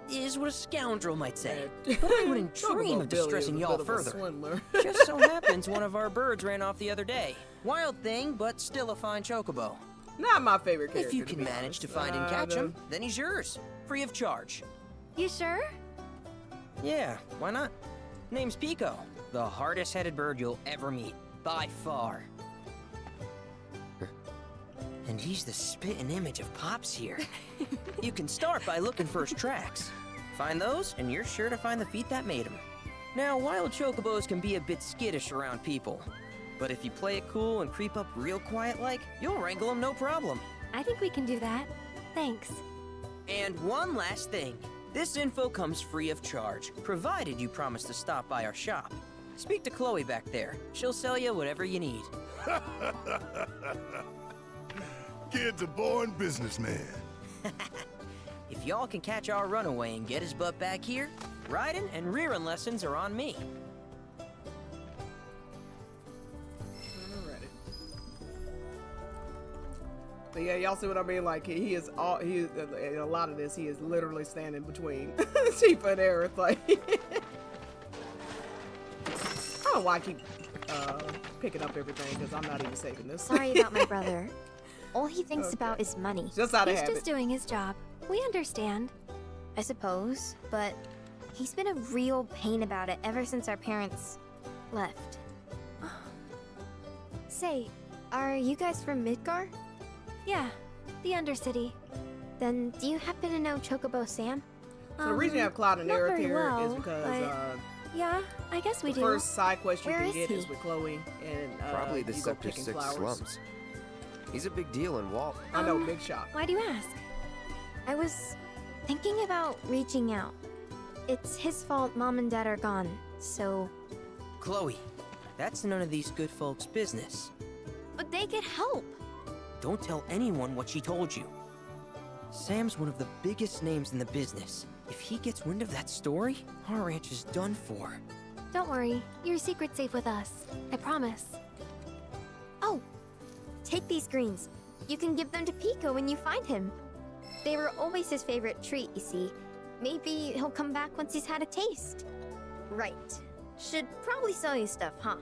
Is what a scoundrel might say. But I wouldn't dream of distressing y'all further. Just so happens one of our birds ran off the other day. Wild thing, but still a fine chocobo. Not my favorite character. If you can manage to find and catch him, then he's yours. Free of charge. You sure? Yeah, why not? Name's Pico. The hardest-headed bird you'll ever meet. By far. And he's the spitting image of Pops here. You can start by looking for his tracks. Find those, and you're sure to find the feet that made him. Now, wild chocobos can be a bit skittish around people. But if you play it cool and creep up real quiet-like, you'll wrangle them no problem. I think we can do that. Thanks. And one last thing. This info comes free of charge, provided you promise to stop by our shop. Speak to Chloe back there. She'll sell you whatever you need. Kid's a born businessman. If y'all can catch our runaway and get his butt back here, riding and rearing lessons are on me. Alrighty. But yeah, y'all see what I mean? Like he is in a lot of this, he is literally standing between Tifa and Aerith. Like I don't know why I keep picking up everything because I'm not even saving this. Sorry about my brother. All he thinks about is money. Just out of He's habit. just doing his job. We understand, I suppose, but he's been a real pain about it ever since our parents left. Say, are you guys from Midgar? Yeah, the Undercity. Then do you happen to know Chocobo Sam? So the reason you have Cloud and not Aerith very here well, is because but yeah, I guess we the do. first side quest you Where can is get he? is with Chloe and Probably the you go Sector picking 6 flowers. slums. He's a big deal in Walt. I know, big shock. Why do you ask? I was thinking about reaching out. It's his fault Mom and Dad are gone, so... Chloe, That's none of these good folks' business. But they could help. Don't tell anyone what she told you. Sam's one of the biggest names in the business. If he gets wind of that story, our ranch is done for. Don't worry, your secret's safe with us. I promise. Oh, take these greens. You can give them to Pico when you find him. They were always his favorite treat, you see. Maybe he'll come back once he's had a taste. Right. Should probably sell you stuff, huh?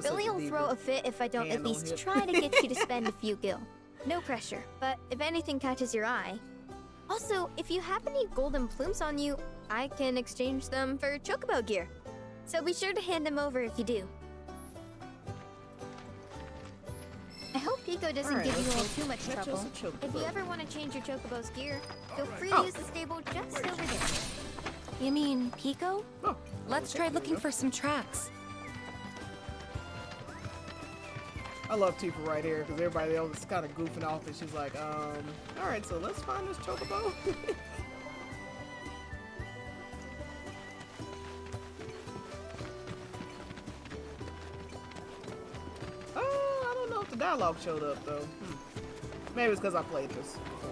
Billy will throw a fit if I don't at least try to get you to spend a few gil. No pressure, but if anything catches your eye. Also, if you have any golden plumes on you, I can exchange them for Chocobo gear. So be sure to hand them over if you do. I hope Pico doesn't give you all too much trouble. If you ever want to change your Chocobo's gear, feel free to use the stable just over there. You mean Pico? Let's try looking for some tracks. I love Tifa right here because everybody else is kind of goofing off and she's like, alright, so let's find this Chocobo. I don't know if the dialogue showed up though. Maybe it's because I played this before.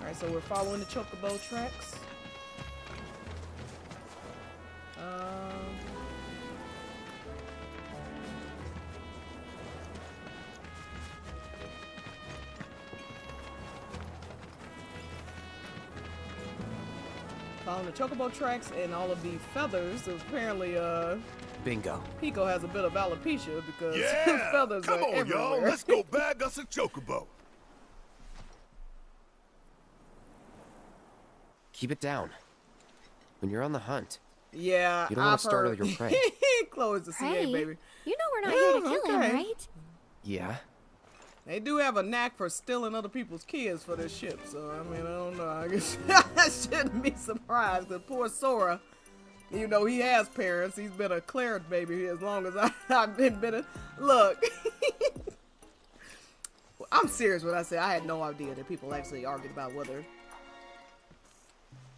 Alright, so we're following the Chocobo tracks. Following the Chocobo tracks and all of the feathers. Apparently, Bingo. Pico has a bit of alopecia because Yeah! feathers Come are on, everywhere. y'all. Let's go bag us a Chocobo. Keep it down. When you're on the hunt, Yeah, you don't want to startle your prey. Chloe's the CA, Prey? baby. You know we're not here to kill him, okay. right? Yeah. They do have a knack for stealing other people's kids for their ship, so I mean, I don't know. I guess I shouldn't be surprised. Because poor Sora, you know, he has parents. He's been a Claret baby as long as I've been a... Look. I'm serious when I say I had no idea that people actually argued about whether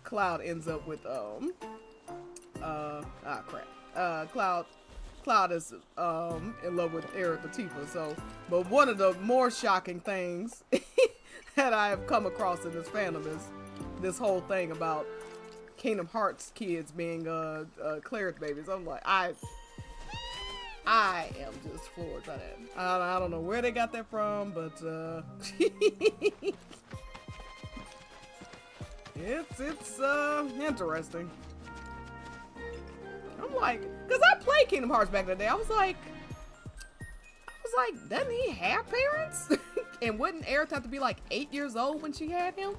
Cloud ends up with, Cloud is in love with Eric Tifa. So, but one of the more shocking things that I have come across in this fandom is this whole thing about Kingdom Hearts kids being Claret babies. I'm like, I am just floored by that. I don't know where they got that from, but it's interesting. I'm like, because I played Kingdom Hearts back in the day. I was like, doesn't he have parents? And wouldn't Aerith have to be like 8 years old when she had him?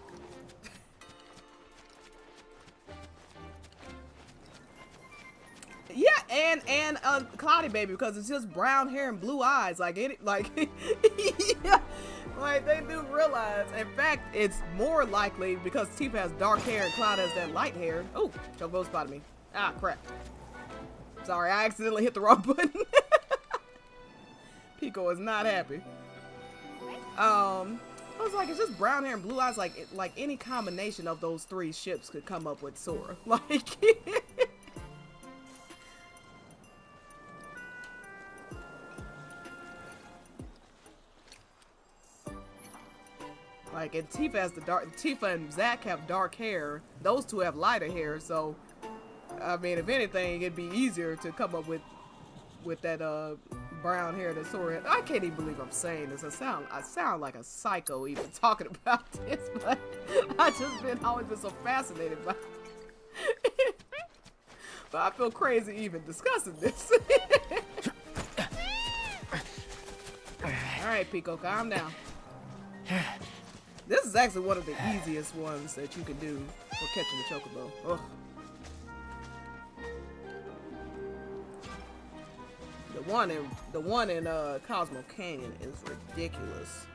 Yeah, and Cloudy baby, because it's just brown hair and blue eyes. Like yeah, like they do realize. In fact, it's more likely because Tifa has dark hair and Cloud has that light hair. Oh, Chocobo spotted me. Ah, crap. Sorry, I accidentally hit the wrong button. Pico is not happy. I was like, it's just brown hair and blue eyes. Like any combination of those three ships could come up with Sora. Like, like, and Tifa has Tifa and Zack have dark hair. Those two have lighter hair, so. I mean, if anything, it'd be easier to come up with that brown hair that Sora had. I can't even believe I'm saying this. I sound like a psycho even talking about this, but I just always been so fascinated by it. But I feel crazy even discussing this. Alright, Pico, calm down. This is actually one of the easiest ones that you can do for catching the Chocobo. Ugh. The one in Cosmo Canyon is ridiculous.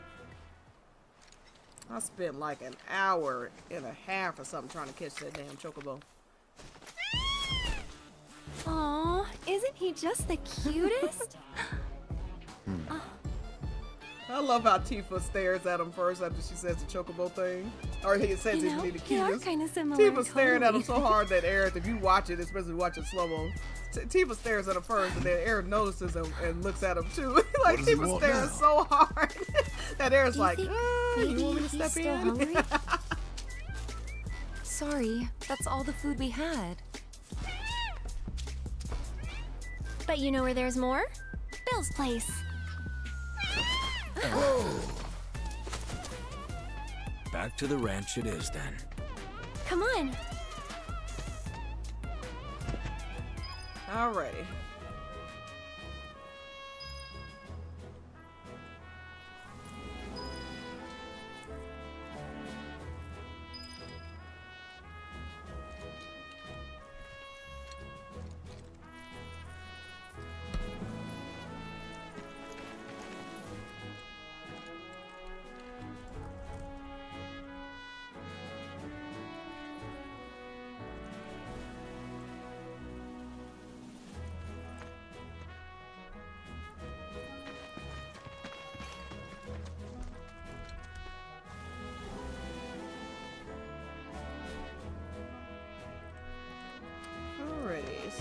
I spent like an hour and a half or something trying to catch that damn Chocobo. Aw, isn't he just the cutest? I love how Tifa stares at him first after she says the Chocobo thing. Or he says he's really cute. They are kind of similar. Tifa's staring at him so hard that Aerith, if you watch it, especially watching slow-mo, Tifa stares at him first, and then Aerith notices him and looks at him too. Like Tifa staring so hard that Aerith's like, you want me to step in? Hungry? Sorry, that's all the food we had. But you know where there's more? Bill's place. Back to the ranch it is then. Come on. Alrighty.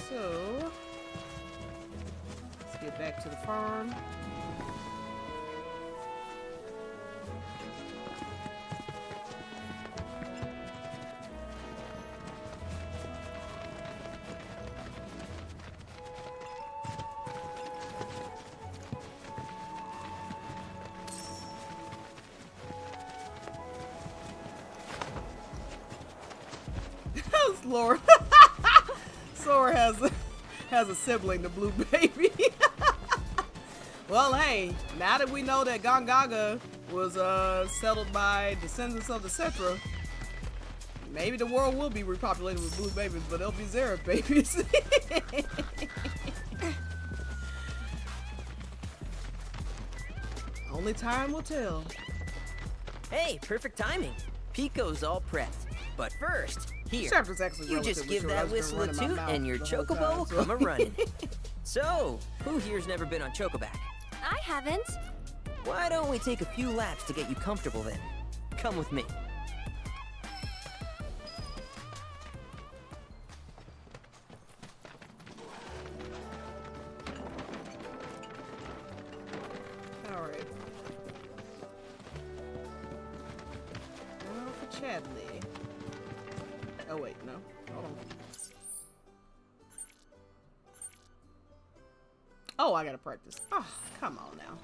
So, let's get back to the farm. Lord. Sora has a sibling, the blue baby. Well, hey, now that we know that Gongaga was settled by descendants of the Cetra, maybe the world will be repopulated with blue babies, but they'll be Xerath babies. Only time will tell. Hey, perfect timing. Pico's all prepped. But first, here, you just give that whistle a toot and your Chocobo come a-running. So, who here's never been on Chocoback? I haven't. Why don't we take a few laps to get you comfortable then? Come with me. Alright. Now for Chadley. Oh wait, no. Hold on. Oh, I gotta practice. Oh, come on now.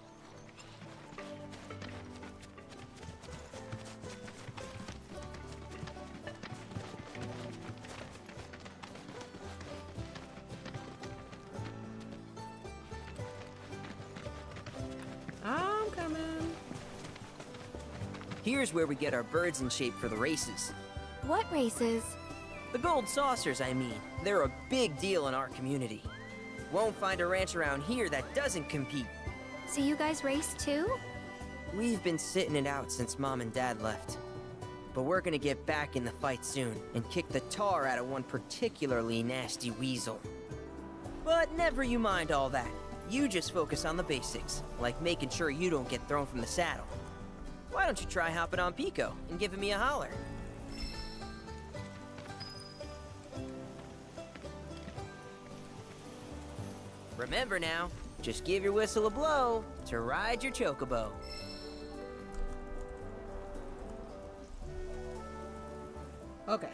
I'm coming. Here's where we get our birds in shape for the races. What races? The gold saucers, I mean. They're a big deal in our community. Won't find a ranch around here that doesn't compete. So you guys race too? We've been sitting it out since Mom and Dad left. But we're gonna get back in the fight soon and kick the tar out of one particularly nasty weasel. But never you mind all that. You just focus on the basics, like making sure you don't get thrown from the saddle. Why don't you try hopping on Pico and giving me a holler? Remember now, just give your whistle a blow to ride your Chocobo. Okay.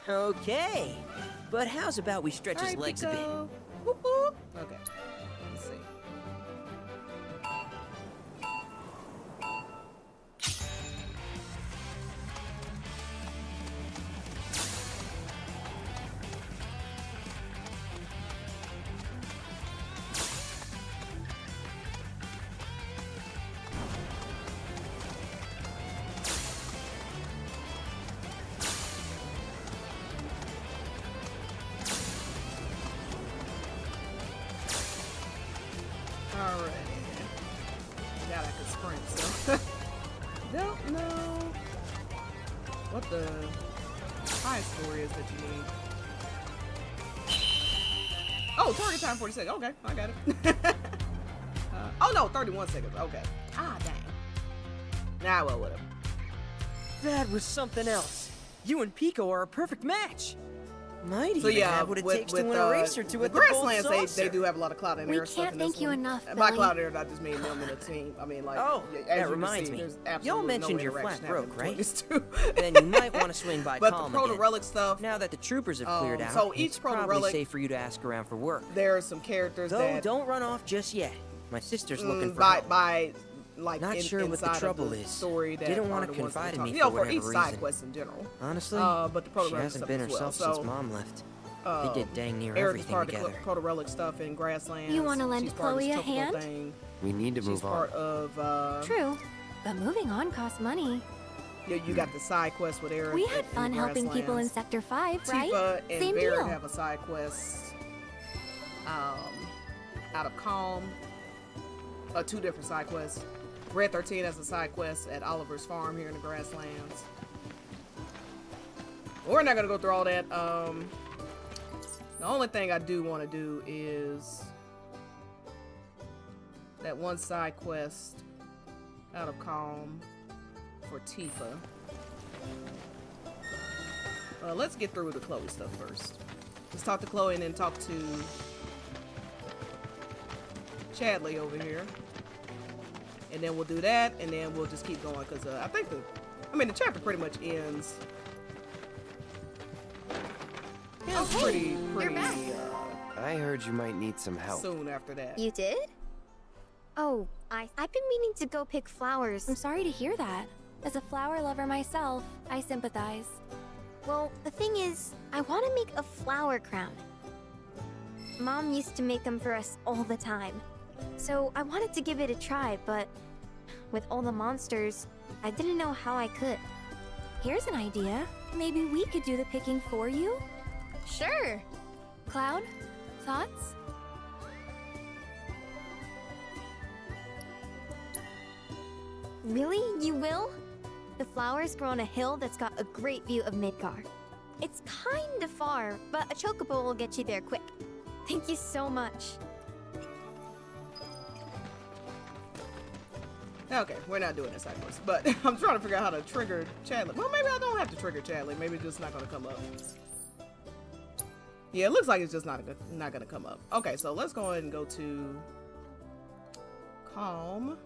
Okay, but how's about we stretch his legs a bit? Whoop, whoop. Okay, let's see. the side story is that you need. Oh, target time 40 seconds. Okay, I got it. Oh no, 31 seconds. Okay. Ah, dang. Nah, well, whatever. That was something else. You and Pico are a perfect match. Might even yeah, have what it takes to win a race or two at the Grasslands, they do have a lot of cloud and air stuff. We can't thank you enough, Billy. By cloud and air, I just mean them in a team. I mean, like, oh, as that reminds me. Y'all mentioned your flat broke, right? Then you might want to swing by Kalm the again. Proto-Relic stuff. Now that the troopers have cleared out, so each it's probably Proto-Relic, safe for you to ask around for work. There are some characters that don't run off just yet. My sister's looking for help. Like not sure what the trouble is. Story that didn't want to confide in me for whatever each side reason. quest in general. Honestly, but the she hasn't been herself since Mom left. They did dang near everything together. Of the Proto-Relic stuff in Grasslands. You want to lend Chloe a hand? We need to move on. Part of. True, but moving on costs money. Yeah, you got the side quest with Eric. We had fun helping people in Sector 5, right? Tifa and Same Barrett deal. have a side quest. Out of Kalm. 2 different side quests. Red 13 has a side quest at Oliver's farm here in the Grasslands. We're not gonna go through all that. The only thing I do want to do is that one side quest out of Kalm for Tifa. Let's get through the Chloe stuff first. Let's talk to Chloe and then talk to Chadley over here. And then we'll do that, and then we'll just keep going, because I think the chapter pretty much ends. Pretty I heard you might need some help. Soon after that. You did? Oh, I've been meaning to go pick flowers. I'm sorry to hear that. As a flower lover myself, I sympathize. Well, the thing is, I want to make a flower crown. Mom used to make them for us all the time. So I wanted to give it a try, but with all the monsters, I didn't know how I could. Here's an idea. Maybe we could do the picking for you? Sure. Cloud, thoughts? Really? You will? The flowers grow on a hill that's got a great view of Midgar. It's kinda far, but a Chocobo will get you there quick. Thank you so much. Okay, we're not doing this side quest, but I'm trying to figure out how to trigger Chadley. Well, maybe I don't have to trigger Chadley. Maybe it's just not going to come up. Yeah, it looks like it's just not going to come up. Okay, so let's go ahead and go to Kalm.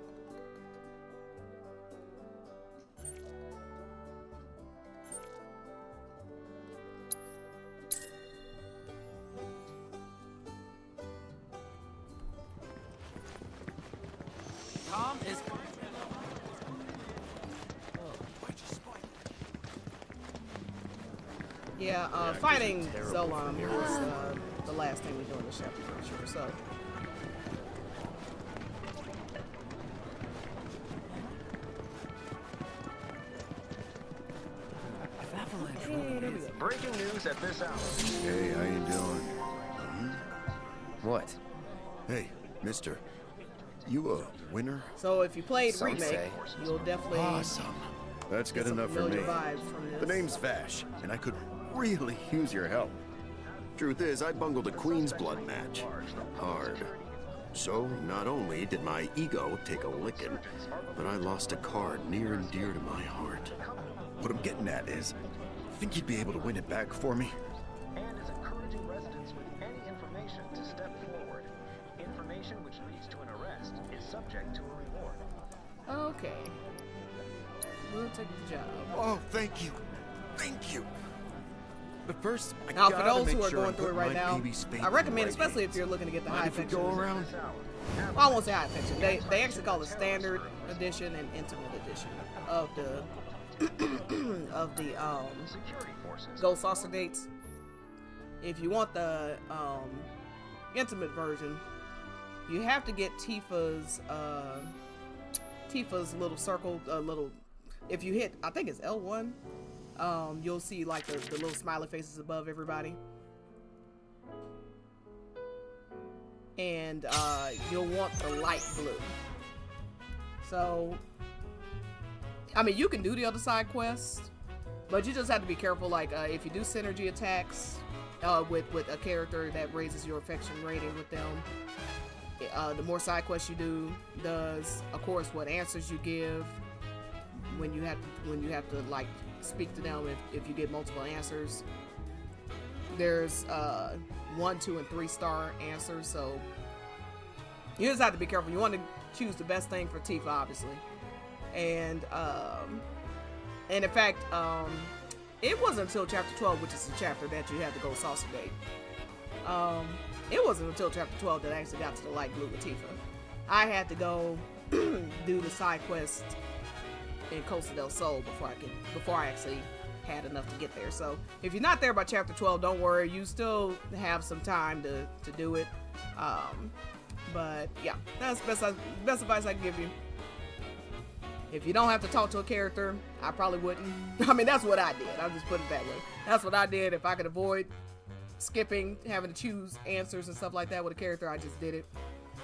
Kalm is... Yeah, fighting Zolam is the last thing we do in this chapter for sure, so. Breaking news at this hour. Hey, how you doing? What? Hey, mister. You a winner? So if you played Some Remake, say. you'll definitely Awesome. That's good get some enough for me. familiar vibes from this. The name's Vash, and I could really use your help. Truth is, I bungled a Queen's Blood match. Hard. So, not only did my ego take a licking, but I lost a card near and dear to my heart. What I'm getting at is, think you'd be able to win it back for me? And is encouraging residents with any information to step forward. Information which leads to an arrest is subject to a reward. Okay. We'll take the job. Oh, thank you. Thank you. But first, I Now, for gotta those make who are sure going I through it put right my now, baby's faith I in recommend, the right especially if hands. you're looking to get the Mind high if we fiction. go around? Well, I won't say high fiction. They actually call it standard edition and intimate edition of the Ghost Saucer dates. If you want the intimate version, you have to get Tifa's little circle, little. If you hit, I think it's L1. You'll see like the little smiley faces above everybody. And you'll want the light blue. So, I mean, you can do the other side quest But you just have to be careful, like, if you do synergy attacks with a character that raises your affection rating with them, the more side quests you do does, of course, what answers you give when you have to like speak to them if you get multiple answers. There's 1, 2, and 3-star answers, so you just have to be careful. You want to choose the best thing for Tifa, obviously. And in fact, it wasn't until chapter 12, which is the chapter that you had to go Saucer Gate. It wasn't until chapter 12 that I actually got to the light blue with Tifa. I had to go do the side quest in Costa del Sol before I actually had enough to get there. So if you're not there by chapter 12, don't worry, you still have some time to do it. But yeah, that's the best advice I can give you. If you don't have to talk to a character, I probably wouldn't. I mean, that's what I did. I'll just put it that way. That's what I did. If I could avoid skipping, having to choose answers and stuff like that with a character, I just did it.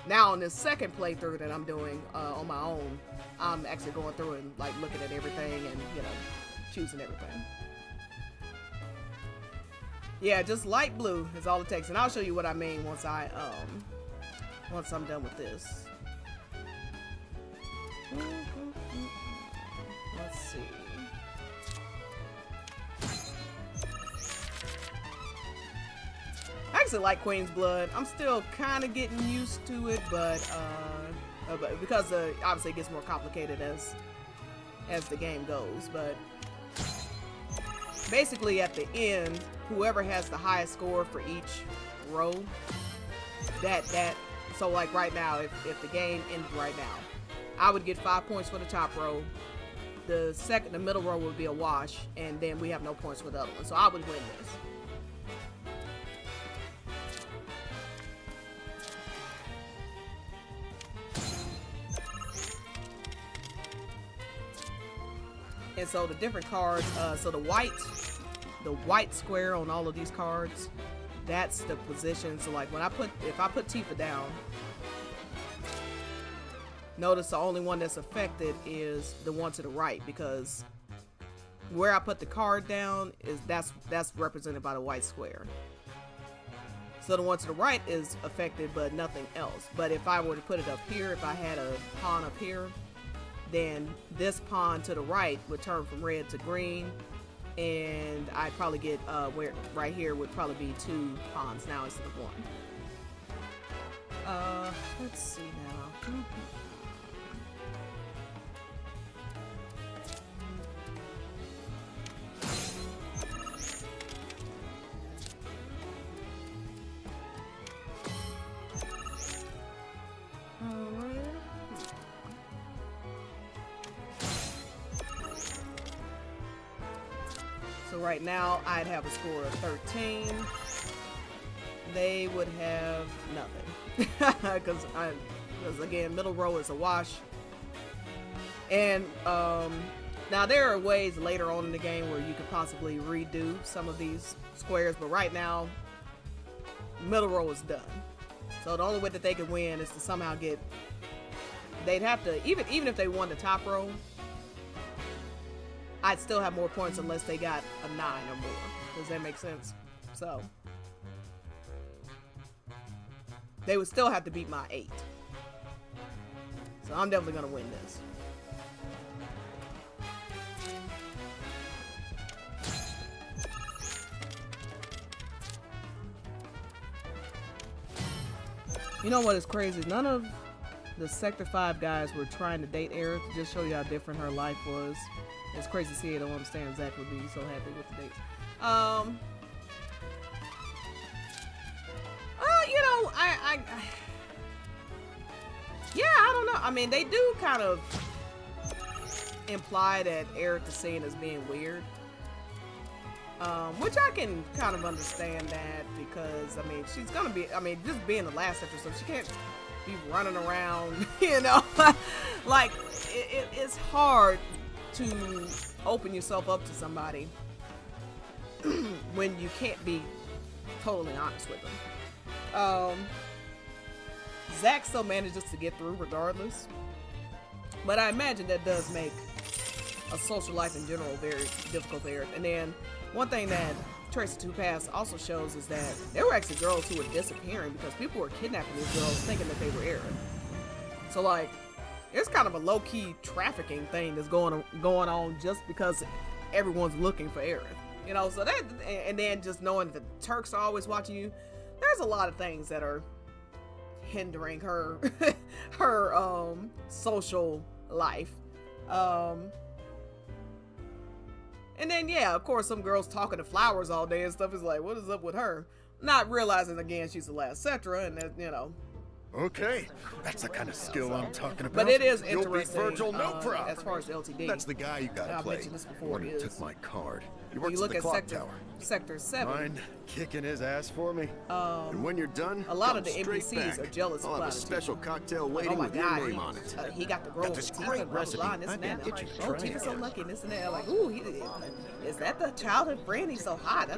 Now on this second playthrough that I'm doing on my own, I'm actually going through and like looking at everything and, you know, choosing everything. Yeah, just light blue is all it takes, and I'll show you what I mean once I'm done with this. Let's see. I actually like Queen's Blood. I'm still kind of getting used to it, but because obviously it gets more complicated as the game goes. But basically, at the end, whoever has the highest score for each row, so like right now, if the game ended right now, I would get 5 points for the top row. The middle row would be a wash, and then we have no points for the other one. So I would win this. And so the different cards, so the white square on all of these cards, that's the position. So like if I put Tifa down, notice the only one that's affected is the one to the right, because where I put the card down is that's represented by the white square. So the one to the right is affected, but nothing else. But if I were to put it up here, if I had a pawn up here, then this pawn to the right would turn from red to green, and I'd probably get where right here would probably be 2 pawns now instead of 1. Let's see now. So right now I'd have a score of 13. They would have nothing because again, middle row is a wash. And now there are ways later on in the game where you could possibly redo some of these squares, but right now middle row is done. So the only way that they could win is to somehow get, they'd have to, even if they won the top row, I'd still have more points unless they got a 9 or more. Does that make sense? So they would still have to beat my 8. So I'm definitely gonna win this. You know what is crazy? None of the Sector 5 guys were trying to date Aerith to just show you how different her life was. It's crazy to see. I don't understand Zach would be so happy with the dates. You know, yeah, I don't know. I mean, they do kind of imply that Aerith is seen as being weird. Which I can kind of understand that, because, I mean, she's gonna be, I mean, just being the last sector, so she can't be running around, you know? Like, it's hard to open yourself up to somebody when you can't be totally honest with them. Zack still manages to get through regardless, but I imagine that does make a social life in general very difficult there. And then one thing that Trace the Two Paths also shows is that there were actually girls who were disappearing because people were kidnapping these girls thinking that they were Aerith. So like, it's kind of a low-key trafficking thing that's going on just because everyone's looking for Aerith. You know, so that, and then just knowing that the Turks are always watching you, there's a lot of things that are hindering her her social life. And then yeah, of course, some girls talking to flowers all day and stuff is like, what is up with her? Not realizing again she's the last Cetra, and that, you know. Okay, that's the kind of skill I'm talking about. But it is You'll interesting. be Virgil, no problem. As far as LTD, that's the guy you gotta play. I mentioned this before. One who took my card. He when works you look at the at clock tower. Sector 7. Mind kicking his ass for me? And when you're done, a lot come of the straight NPCs back. are jealous I'll of have a Cloud special cocktail like, waiting oh my with God, your name on it. He got the Got this great recipe. Blah, this and that. Get you to Oh, try Tifa's it. so lucky, this and that. Like, ooh, is that the childhood friend? He's so hot.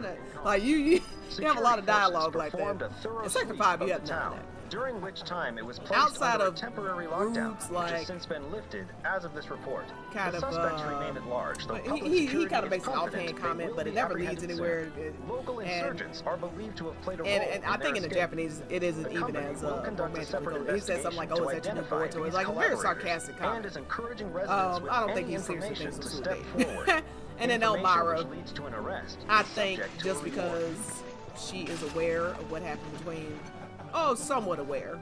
Like you have a lot of dialogue like that. In Sector 5, you have none of that. During which time it was placed Outside under of a temporary lockdown, groups which like has since been lifted as of this report. Kind the of, suspects remain at large, though public he security kind of is makes an confident offhand they comment, will but be it never apprehended leads anywhere. soon. Local insurgents are believed to have played a role And I in think their in the escape. Japanese, it isn't The even company as will conduct a separate romantic. He said something like, "Oh, is that your new identify boy toy?" It's like a these very collaborators sarcastic and comment. is encouraging residents with I don't think any he's seriously information thinks to it's step a forward. And then Information Elmira, which leads to an arrest I is think subject to just a reward. because she is aware of what happened between, somewhat aware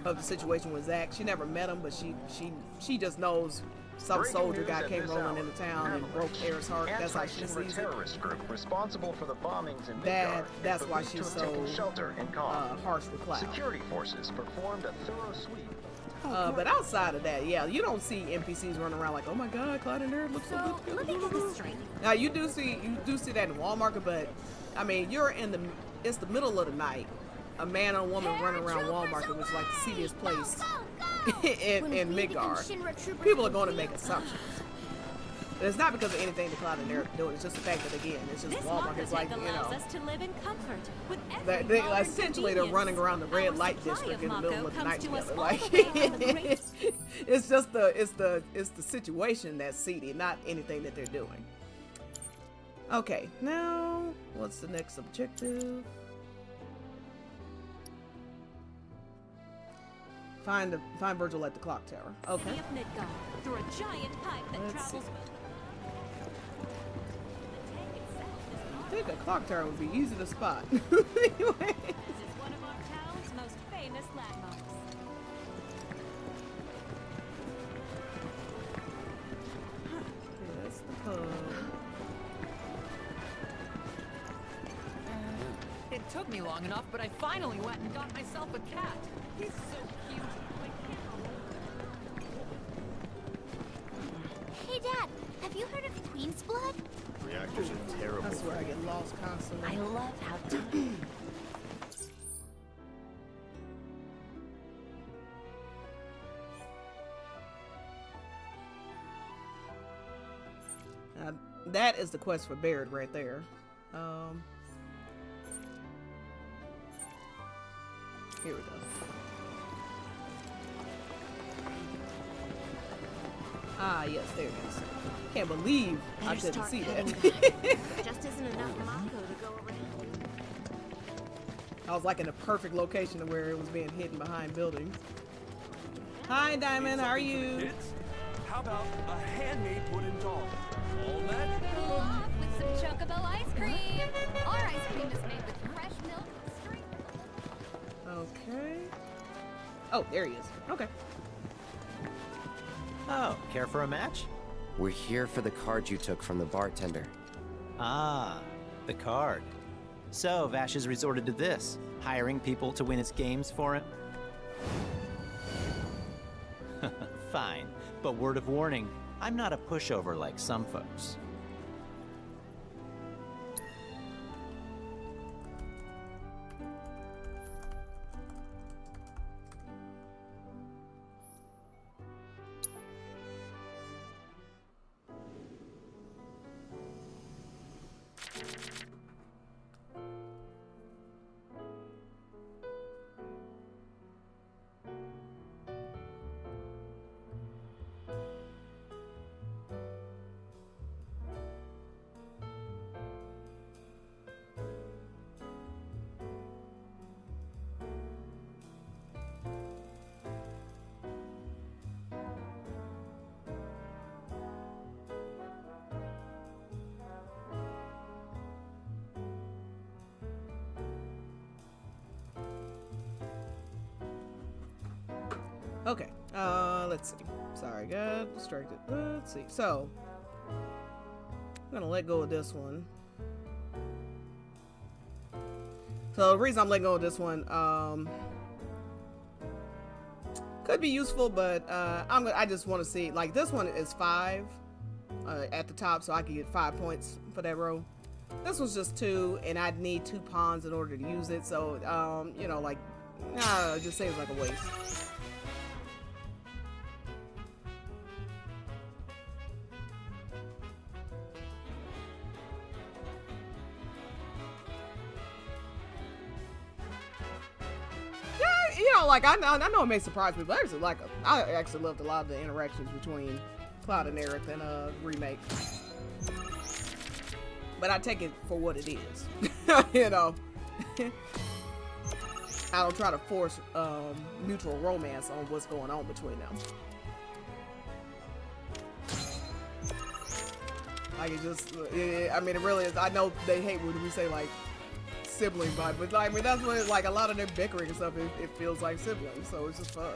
of the situation with Zack. She never met him, but she just knows some Breaking soldier news guy at came this rolling hour. into town and broke Aerith's heart. That's how she sees it. Terrorist group responsible for the bombings in Midgard That's is why believed to she's have taken so shelter in Kalm. harsh with Cloud. Security forces performed a thorough sweep. But outside of that, yeah, you don't see NPCs running around like, oh my God, Cloud and Aerith look so good. Let me get this straight. Now you do see that in Walmart, but I mean, it's the middle of the night. A man and a woman running around Walmart, which is like the seediest place in Midgard. People are going to make assumptions. But it's not because of anything that Cloud and Aerith are doing. It's just the fact that, again, it's just Walmart. It's like, allows us to live in comfort with they essentially they're running around the red light district in the middle of the night together. Like, it's just the situation that's seedy, not anything that they're doing. Okay, now what's the next objective? Find Virgil at the clock tower. Okay. Through a giant pipe that Let's travels. see. I think a clock tower would be easy to spot. Anyway. This is one of our town's most famous landmarks. That's the pub. It took me long enough, but I finally went and got myself a cat. He's so cute. Hey, Dad, have you heard of Queen's Blood? Reactors are terrible. That's where I get lost constantly. I love how time. That is the quest for Baird right there. Here we go. Ah, yes, there it is. Can't believe I couldn't see that. Just isn't enough Mako to go around. I was like in a perfect location of where it was being hidden behind buildings. Hi, Diamond. How are you? How about a handmade wooden doll? All that? Cool off with some Chocobo ice cream. Our ice cream is made with fresh milk, straight. Okay. Oh, there he is. Okay. Oh, care for a match? We're here for the card you took from the bartender. Ah, the card. So, Vash has resorted to this, hiring people to win its games for him? Fine, but word of warning, I'm not a pushover like some folks. Okay, let's see. Sorry, got distracted. Let's see. So, I'm gonna let go of this one. So the reason I'm letting go of this one, could be useful, but I just want to see, like, this one is 5 at the top, so I could get 5 points for that row. This was just 2, and I'd need 2 pawns in order to use it, so you know, like, it just seems like a waste. You know, like, I know it may surprise people. I actually loved a lot of the interactions between Cloud and Aerith in Remake. But I take it for what it is. You know. I don't try to force mutual romance on what's going on between them. Like, it just, I mean, it really is. I know they hate when we say, like, sibling vibe, but I mean, that's what, like, a lot of their bickering and stuff, it feels like siblings, so it's just fun.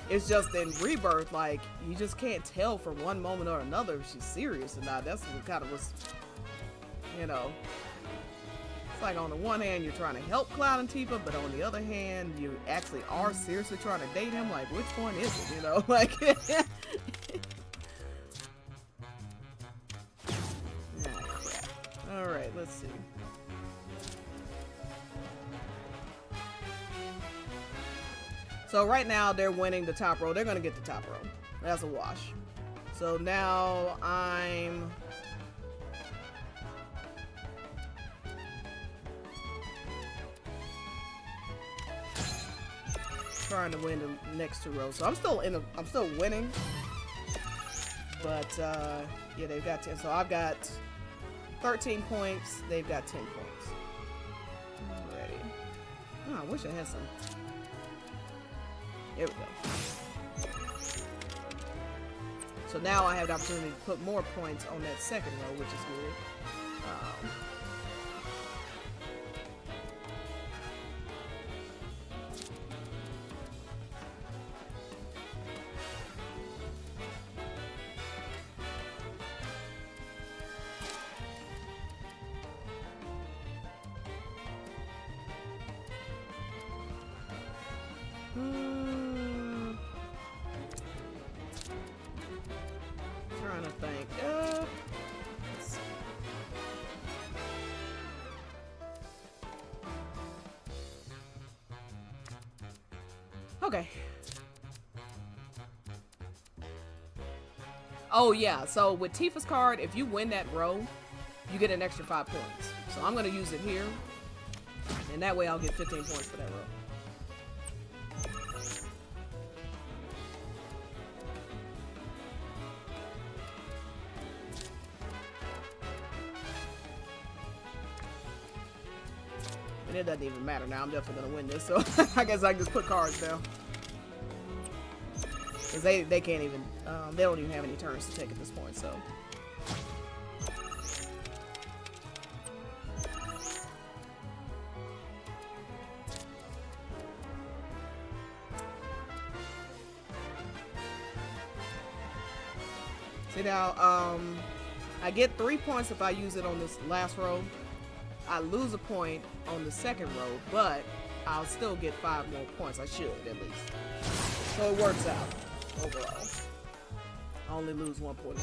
It's just in Rebirth, like, you just can't tell from one moment or another if she's serious or not. That's what kind of was, you know, it's like on the one hand you're trying to help Cloud and Tifa, but on the other hand you actually are seriously trying to date him. Like, which one is it, you know? Like, alright, let's see. So right now they're winning the top row. They're gonna get the top row. That's a wash. So now I'm trying to win the next 2 rows. So I'm still winning. But yeah, they've got 10. So I've got 13 points. They've got 10 points. Alrighty. Oh, I wish I had some. There we go. So now I have the opportunity to put more points on that second row, which is good. Trying to think. Let's see. Okay. Oh yeah, so with Tifa's card, if you win that row, you get an extra 5 points. So I'm gonna use it here, and that way I'll get 15 points for that row. And it doesn't even matter now. I'm definitely gonna win this, so I guess I can just put cards down. Cause they can't even, they don't even have any turns to take at this point, so. See now, I get 3 points if I use it on this last row. I lose a point on the second row, but I'll still get 5 more points. I should, at least. So it works out, overall. I only lose 1 point.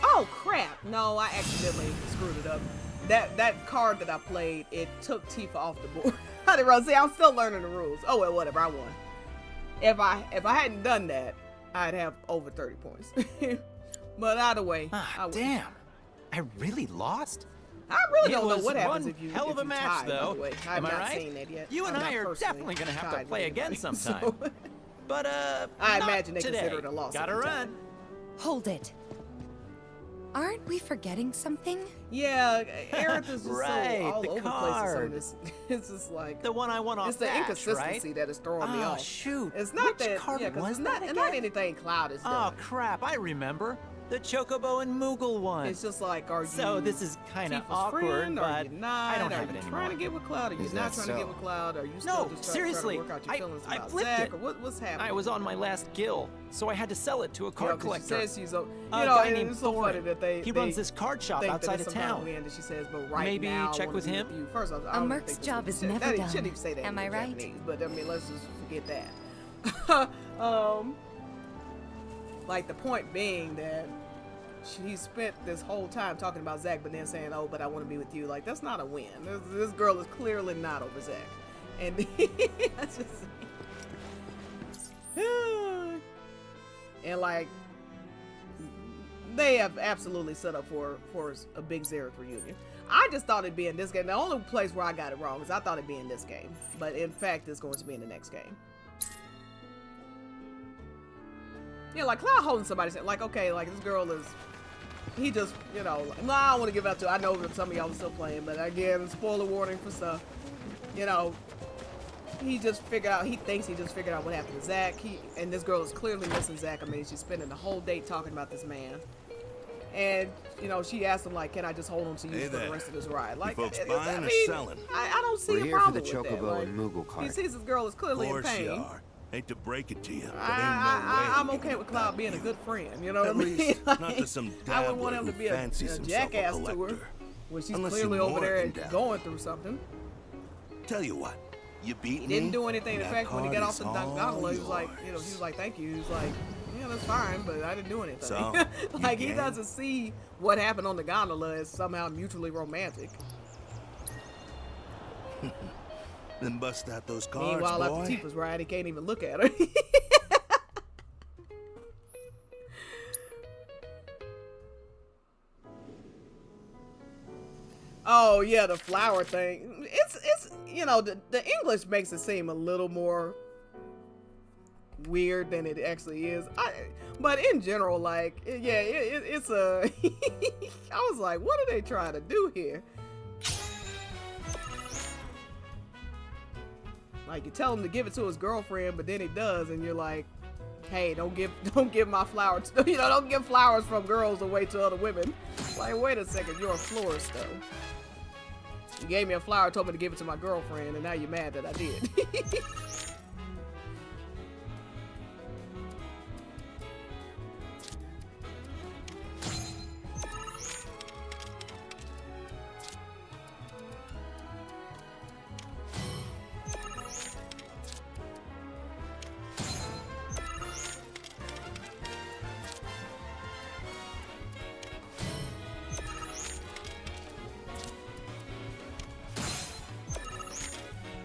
Oh, crap! No, I accidentally screwed it up. That card that I played, it took Tifa off the board. See, I'm still learning the rules. Oh well, whatever. I won. If I hadn't done that, I'd have over 30 points. But either way, damn! I really lost. I really don't know what happens one if you hell of a match, tie, though. by the way. I have Am I not right? seen that yet. You and I are definitely gonna have to play again sometime. So. But I not imagine they today. consider it a loss. Gotta run. Hold it. Aren't we forgetting something? Yeah, Aerith is just right, so all the over the place with some of this. It's just like the one I won off. It's the inconsistency that is throwing me off. Shoot! It's not Which that. card Yeah, because was it's not. that Not again? anything Cloud is doing. Oh crap! I remember the Chocobo and Moogle one. It's just like, are you? So this is kind of Tifa's awkward, friend, but are you not? I don't are have it you anymore. trying to get with Cloud? Are you Is not that trying to so? get with Cloud? Are you still No, just seriously, trying to work out your feelings I about flipped Zack? it. Or what's happening? I was on my last gill, so I had to sell it to a card collector. She says she's a guy named it's so funny that he runs this card shop think outside that of it's some town. kind of wind, and she says, but right Maybe now, I check wanna with be him? you. First off, A merc's job is never done. Shouldn't even say that. Am I right? Japanese, but I mean, let's just forget that. Like the point being that she spent this whole time talking about Zack, but then saying, "Oh, but I want to be with you." Like that's not a win. This girl is clearly not over Zack, and that's just. And like, they have absolutely set up for a big Xerath reunion. I just thought it'd be in this game. The only place where I got it wrong is I thought it'd be in this game, but in fact, it's going to be in the next game. Yeah, like Cloud holding somebody, like, okay, like this girl is. He just, you know, no, I don't want to give out to. I know that some of y'all are still playing, but again, spoiler warning for stuff. You know, he just figured out. He thinks he just figured out what happened to Zack. And this girl is clearly missing Zack. I mean, she's spending the whole day talking about this man. And you know, she asked him like, "Can I just hold him to you for the rest of this ride?" Like, you folks I buying mean, or selling? I don't see We're a here for problem the with that. Chocobo Like, and Moogle card. he sees this girl is clearly in pain. You are. Hate to break it to you, but I'm okay with Cloud being a good friend, you know what I mean? least Like, not to some I wouldn't want him to who be a fancies himself a jackass to her collector. when she's Unless clearly you're over more there in depth. going through something. Tell you what, you beat He me. didn't do anything. In that fact, when he got card off the is all gondola, he was like, yours. you know, she was like, "Thank you." He was like, "Yeah, that's fine, but I didn't do anything." So, like you he game? doesn't see what happened on the gondola as somehow mutually romantic. Then bust out those cards, Meanwhile, boy. after Tifa's ride, he can't even look at her. Oh yeah, the flower thing. It's you know, the English makes it seem a little more weird than it actually is. But in general, like, yeah, it's a. I was like, what are they trying to do here? Like, you tell him to give it to his girlfriend, but then he does, and you're like, hey, don't give my flowers. You know, don't give flowers from girls away to other women. Like, wait a second, you're a florist though. You gave me a flower, told me to give it to my girlfriend, and now you're mad that I did.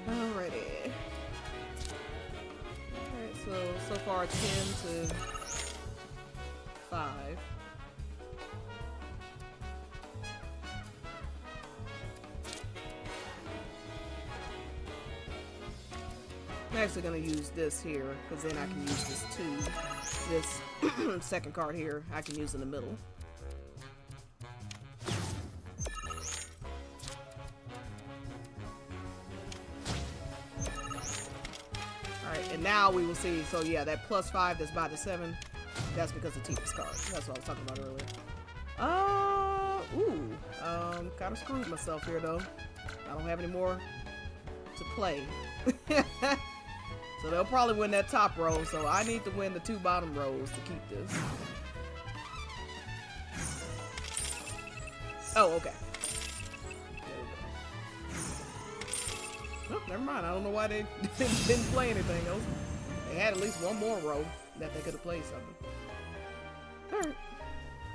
Alrighty. Alright, so far 10 to 5. I'm actually gonna use this here, because then I can use this too. This second card here, I can use in the middle. Alright, and now we will see, so yeah, that +5 that's by the 7, that's because of Tifa's card. That's what I was talking about earlier. Kind of screwed myself here though. I don't have any more to play. So they'll probably win that top row, so I need to win the 2 bottom rows to keep this. Oh, okay. Oh, never mind. I don't know why they didn't play anything else. They had at least one more row that they could have played something. Alright.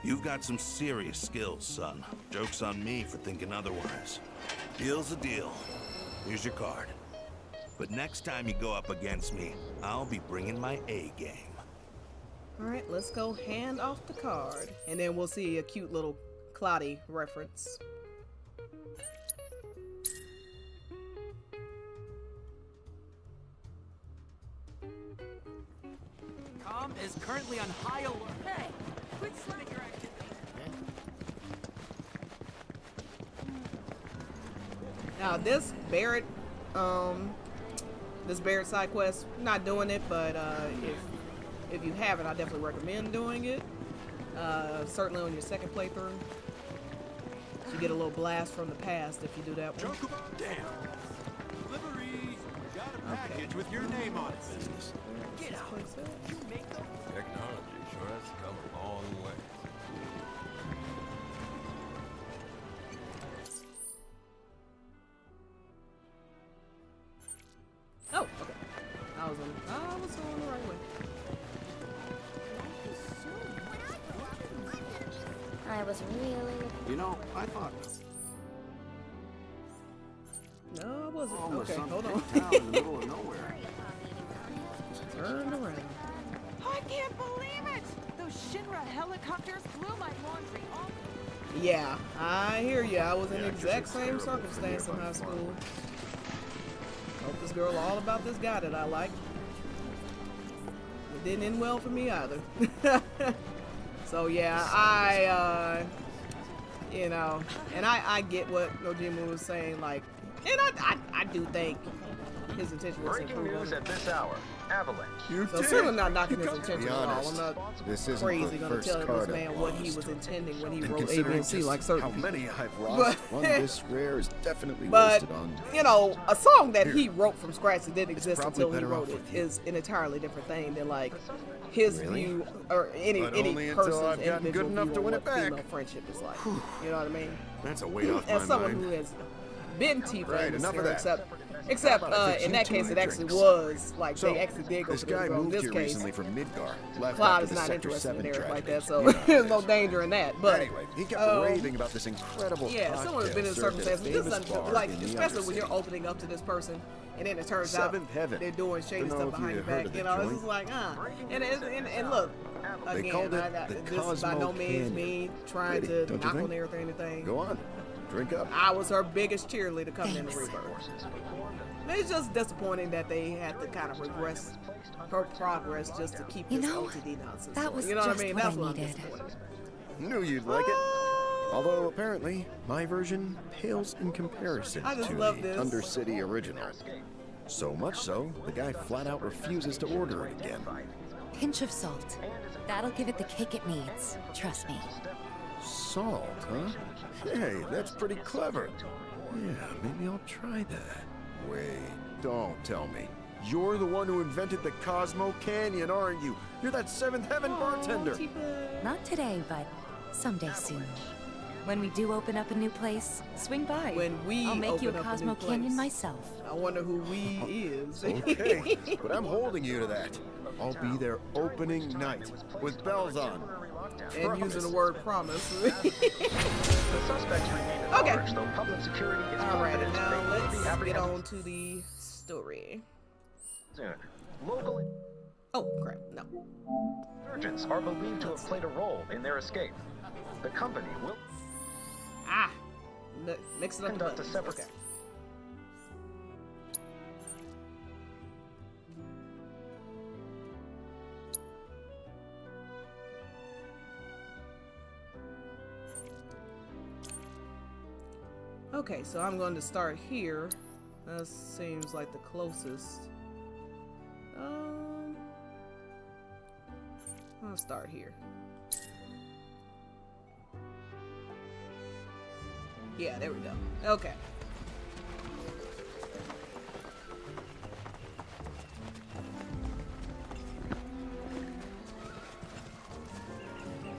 You've got some serious skills, son. Joke's on me for thinking otherwise. Deal's a deal. Here's your card. But next time you go up against me, I'll be bringing my A game. Alright, let's go hand off the card. And then we'll see a cute little Cloudy reference. Kalm is currently on high alert. Hey, quit slimming your activities. Now this Barrett side quest, not doing it, but if you haven't, I definitely recommend doing it. Certainly on your second playthrough. So you get a little blast from the past if you do that one. Chocobo down. Delivery. Got a package with your name on it. Business. Get out. Technology sure has come a long way. Oh, okay. I was on the right way. I was really... You know, I thought... No, I wasn't. Oh, okay, some hold big on. town in the middle of nowhere. Turned around. I can't believe it! Those Shinra helicopters blew my laundry off. Yeah, I hear you. I was in the exact same circumstance in high school. Told this girl all about this guy that I like. It didn't end well for me either. So yeah, you know, and I get what Nojima was saying, like, and I do think his intention was to Breaking improve news on at this hour. Avalanche. So certainly not knocking his intention at all. honest, I'm not this isn't crazy the gonna first tell card this man I've what he lost. was intending when he And wrote considering ABC like just certain how people. many I've lost, one this rare is definitely But wasted on. you know, a song that Here. he wrote from scratch that didn't exist probably until he better wrote off it with you. is an entirely different thing than like his Really? view or any But only until person's I've gotten individual good enough view to on win what it back. female friendship is like. You know what I mean? That's a weight off As my someone mind. who has been Tifa Right, in this enough of series, that. except How about I fix in you that two case of it the actually drinks? was like So, they actually did go this for the guy girl. In moved this here case, recently from Midgar. Left Cloud after is the not Sector interested in 7 areas like tragedy. that, so You know there's how no it is. danger in that. But Anyway, he kept um, raving about this incredible yeah, someone who's been in cocktail served at a circumstances, famous just bar like in the especially when Undercity. you're opening up to this person, and then it turns out Seventh Heaven. they're doing shady Don't know stuff if you behind your heard back. of the You know, it's joint. just like and look, They again, called it the this is by no Cosmo means Canyon. me trying Pretty, to don't you knock think? on everything or anything. Go on, drink up. I was her biggest cheerleader coming into Rebirth. It's just disappointing that they had to kind of regress her progress just to keep You this know, OTD nonsense that going. was You know what I just mean? what That's I what I'm needed. disappointed. Knew you'd like it. Although apparently my version pales in comparison I just to love the this. Undercity original. So much so, the guy flat out refuses to order it again. Pinch of salt. That'll give it the kick it needs. Trust me. Salt, huh? Hey, that's pretty clever. Yeah, maybe I'll try that. Wait, don't tell me. You're the one who invented the Cosmo Canyon, aren't you? You're that Seventh Heaven bartender. Not today, but someday soon. When we do open up a new place, swing by. When we I'll make you a open up a Cosmo new place. Canyon myself. I wonder who we is. Okay, but I'm holding you to that. I'll be there opening night with bells on. And Promise. using the word promise. The suspects remain at Okay. large, though public security is Alright, and confident now they will be let's get apprehended on to the story. soon. Local Oh, crap, no. insurgents are believed to have played a role in their escape. The company will Ah! Mix it up. conduct a separate. Okay. Okay, so I'm going to start here. That seems like the closest. I'll start here. Yeah, there we go. Okay.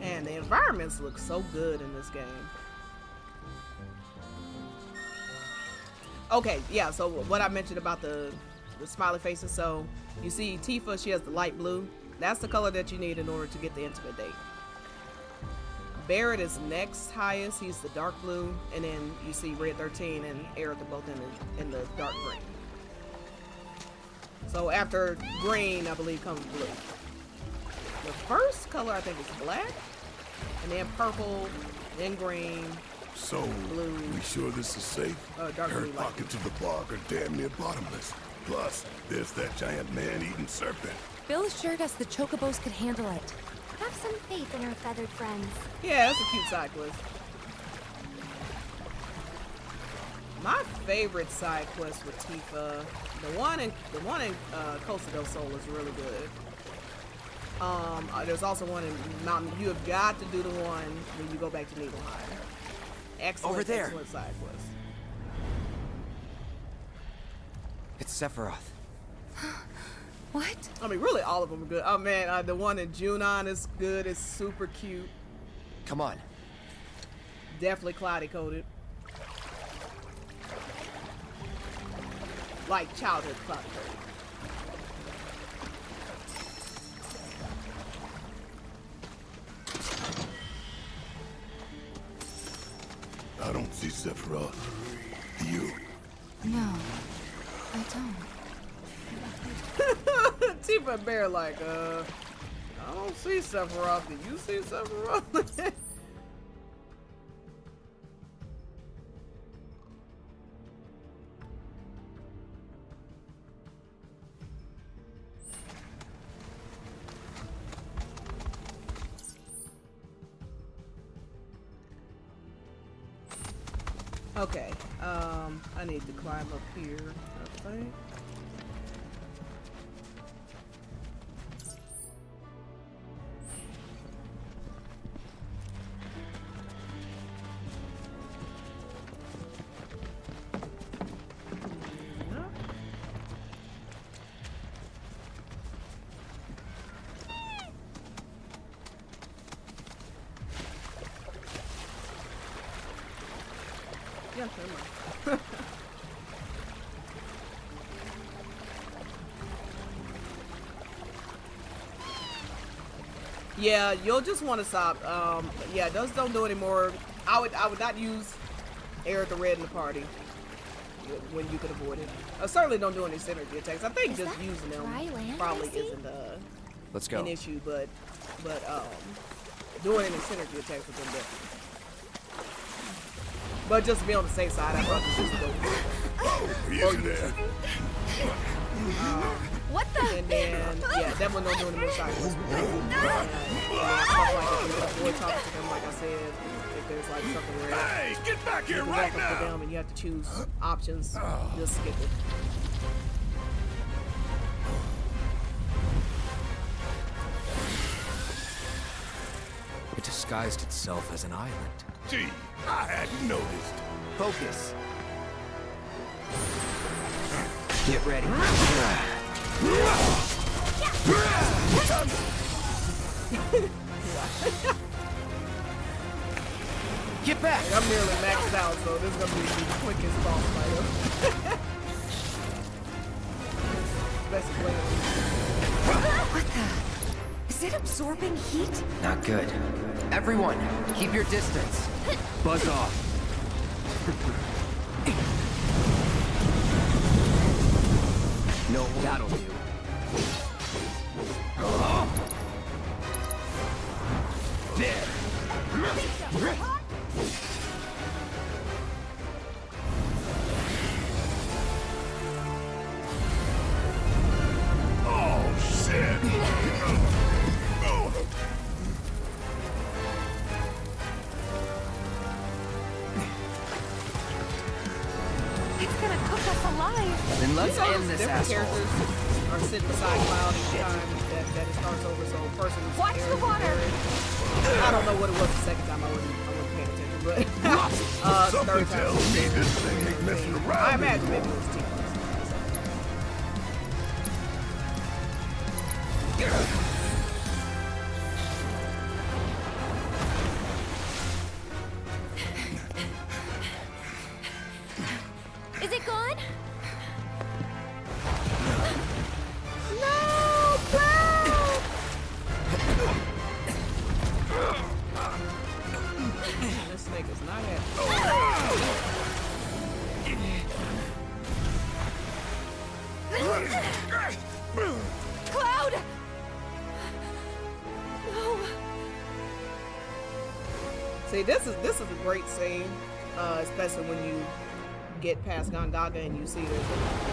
And the environments look so good in this game. Okay, yeah, so what I mentioned about the smiley faces, so you see Tifa, she has the light blue. That's the color that you need in order to get the intimate date. Barrett is next highest, he's the dark blue, and then you see Red 13 and Aerith are both in the dark green. So after green, I believe, comes blue. The first color I think is black, and then purple, then green. So, blue, we sure this is safe? dark blue Her pockets of the bog are damn near bottomless. Plus, there's that giant man-eating serpent. Bill assured us the Chocobos could handle it. Have some faith in our feathered friends. Yeah, that's a cute side quest. My favorite side quest with Tifa. The one in Costa del Sol is really good. There's also one in Mountain. You have got to do the one when you go back to Nibelheim. Excellent, over there. Excellent side quest. It's Sephiroth. What? I mean, really, all of them are good. Oh man, the one in Junon is good. It's super cute. Come on. Definitely cloudy coated. Like childhood cloudy coated. I don't see Sephiroth. You? No, I don't. Tifa and Bear like, I don't see Sephiroth. Do you see Sephiroth? Okay, I need to climb up here, I think. Yeah, never mind. Yeah, you'll just want to stop. Yeah, those don't do anymore. I would not use Aerith the Red in the party when you could avoid it. Certainly don't do any synergy attacks. I think just using them probably isn't Let's go. an issue, but doing any synergy attacks with them definitely. But just to be on the safe side, I probably just go. Oh, easy there. What the? And then, yeah, definitely don't do any more side quests with them. And stuff like if you can avoid talking to them, like I said, if there's like something where Hey, get back here right for now! them and you have to choose options, just skip it. It disguised itself as an island. Gee, I hadn't noticed. Focus. Get ready. Get back! I'm nearly maxed out, so this is gonna be the quickest boss fight. Best way. What the? Is it absorbing heat? Not good. Everyone, keep your distance. Buzz off. No, that'll do. There. Oh, shit! It's gonna cook us alive. Then let's end this different asshole. characters are sitting beside Cloud each time that it starts over. So first it was Watch the water. I don't know what it was the second time. I wasn't paying attention, but Something third time. tells me this thing ain't messing around. I imagine maybe it was Tifa. Is it gone? This snake is not happy. Cloud! No. See, this is a great scene, especially when you get past Gongaga and you see there's a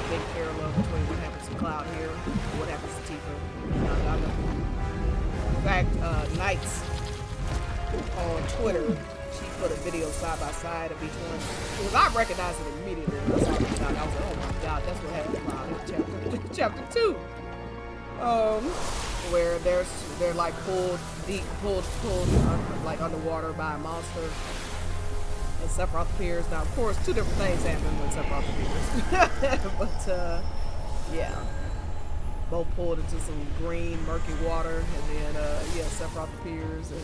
big parallel between what happens to Cloud here and what happens to Tifa and Gongaga. In fact, Knights on Twitter, she put a video side by side of each one because I recognized it immediately. I saw this doc, I was like, oh my god, that's what happened in chapter 2. Where they're like pulled like underwater by a monster. And Sephiroth appears. Now, of course, two different things happen when Sephiroth appears. But, yeah. Both pulled into some green, murky water. And then, yeah, Sephiroth appears. And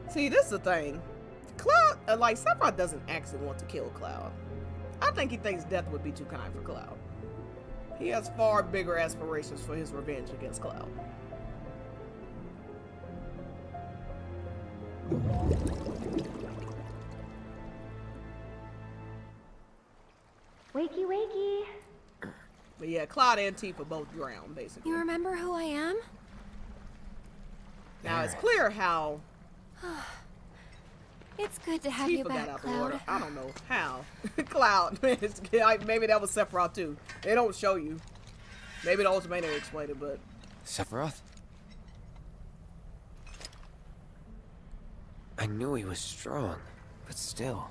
see, this is the thing. Cloud, like, Sephiroth doesn't actually want to kill Cloud. I think he thinks death would be too kind for Cloud. He has far bigger aspirations for his revenge against Cloud. Wakey, wakey. But yeah, Cloud and Tifa both drowned, basically. You remember who I am? Now, it's clear how It's good to have Tifa you back, got out Cloud. the water. I don't know how. Cloud, man, maybe that was Sephiroth too. They don't show you. Maybe the Ultimatum explained it, but Sephiroth? I knew he was strong, but still.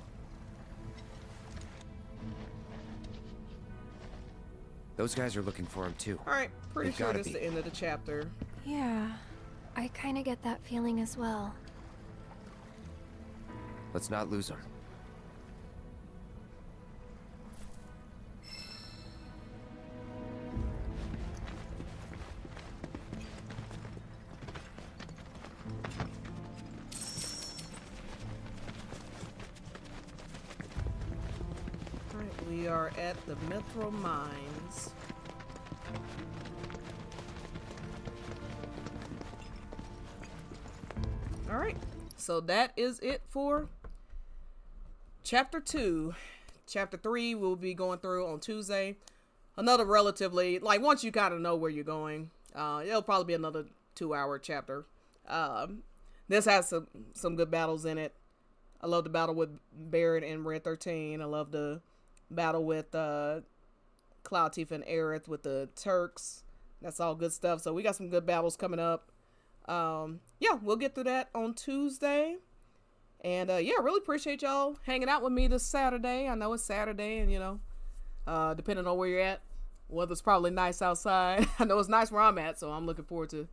Those guys are looking for him too. Alright, pretty They've sure gotta this is be. the end of the chapter. Yeah, I kind of get that feeling as well. Let's not lose him. Alright, we are at the Metro Mines. Alright, so that is it for Chapter 2. Chapter 3 we'll be going through on Tuesday. Another relatively, like, once you kind of know where you're going, it'll probably be another 2-hour chapter. This has some good battles in it. I love the battle with Barret and Red 13. I love the battle with Cloud, Tifa, and Aerith with the Turks. That's all good stuff. So we got some good battles coming up. Yeah, we'll get through that on Tuesday. And yeah, really appreciate y'all hanging out with me this Saturday. I know it's Saturday, and you know, depending on where you're at, weather's probably nice outside. I know it's nice where I'm at, so I'm looking forward to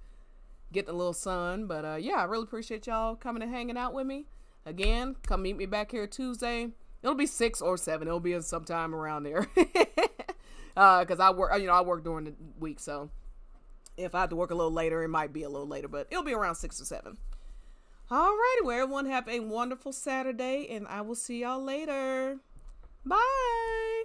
getting a little sun. But yeah, I really appreciate y'all coming and hanging out with me. Again, come meet me back here Tuesday. It'll be 6 or 7. It'll be sometime around there. Because I work, you know, I work during the week, so if I have to work a little later, it might be a little later, but it'll be around 6 or 7. Alrighty, well, everyone have a wonderful Saturday, and I will see y'all later. Bye.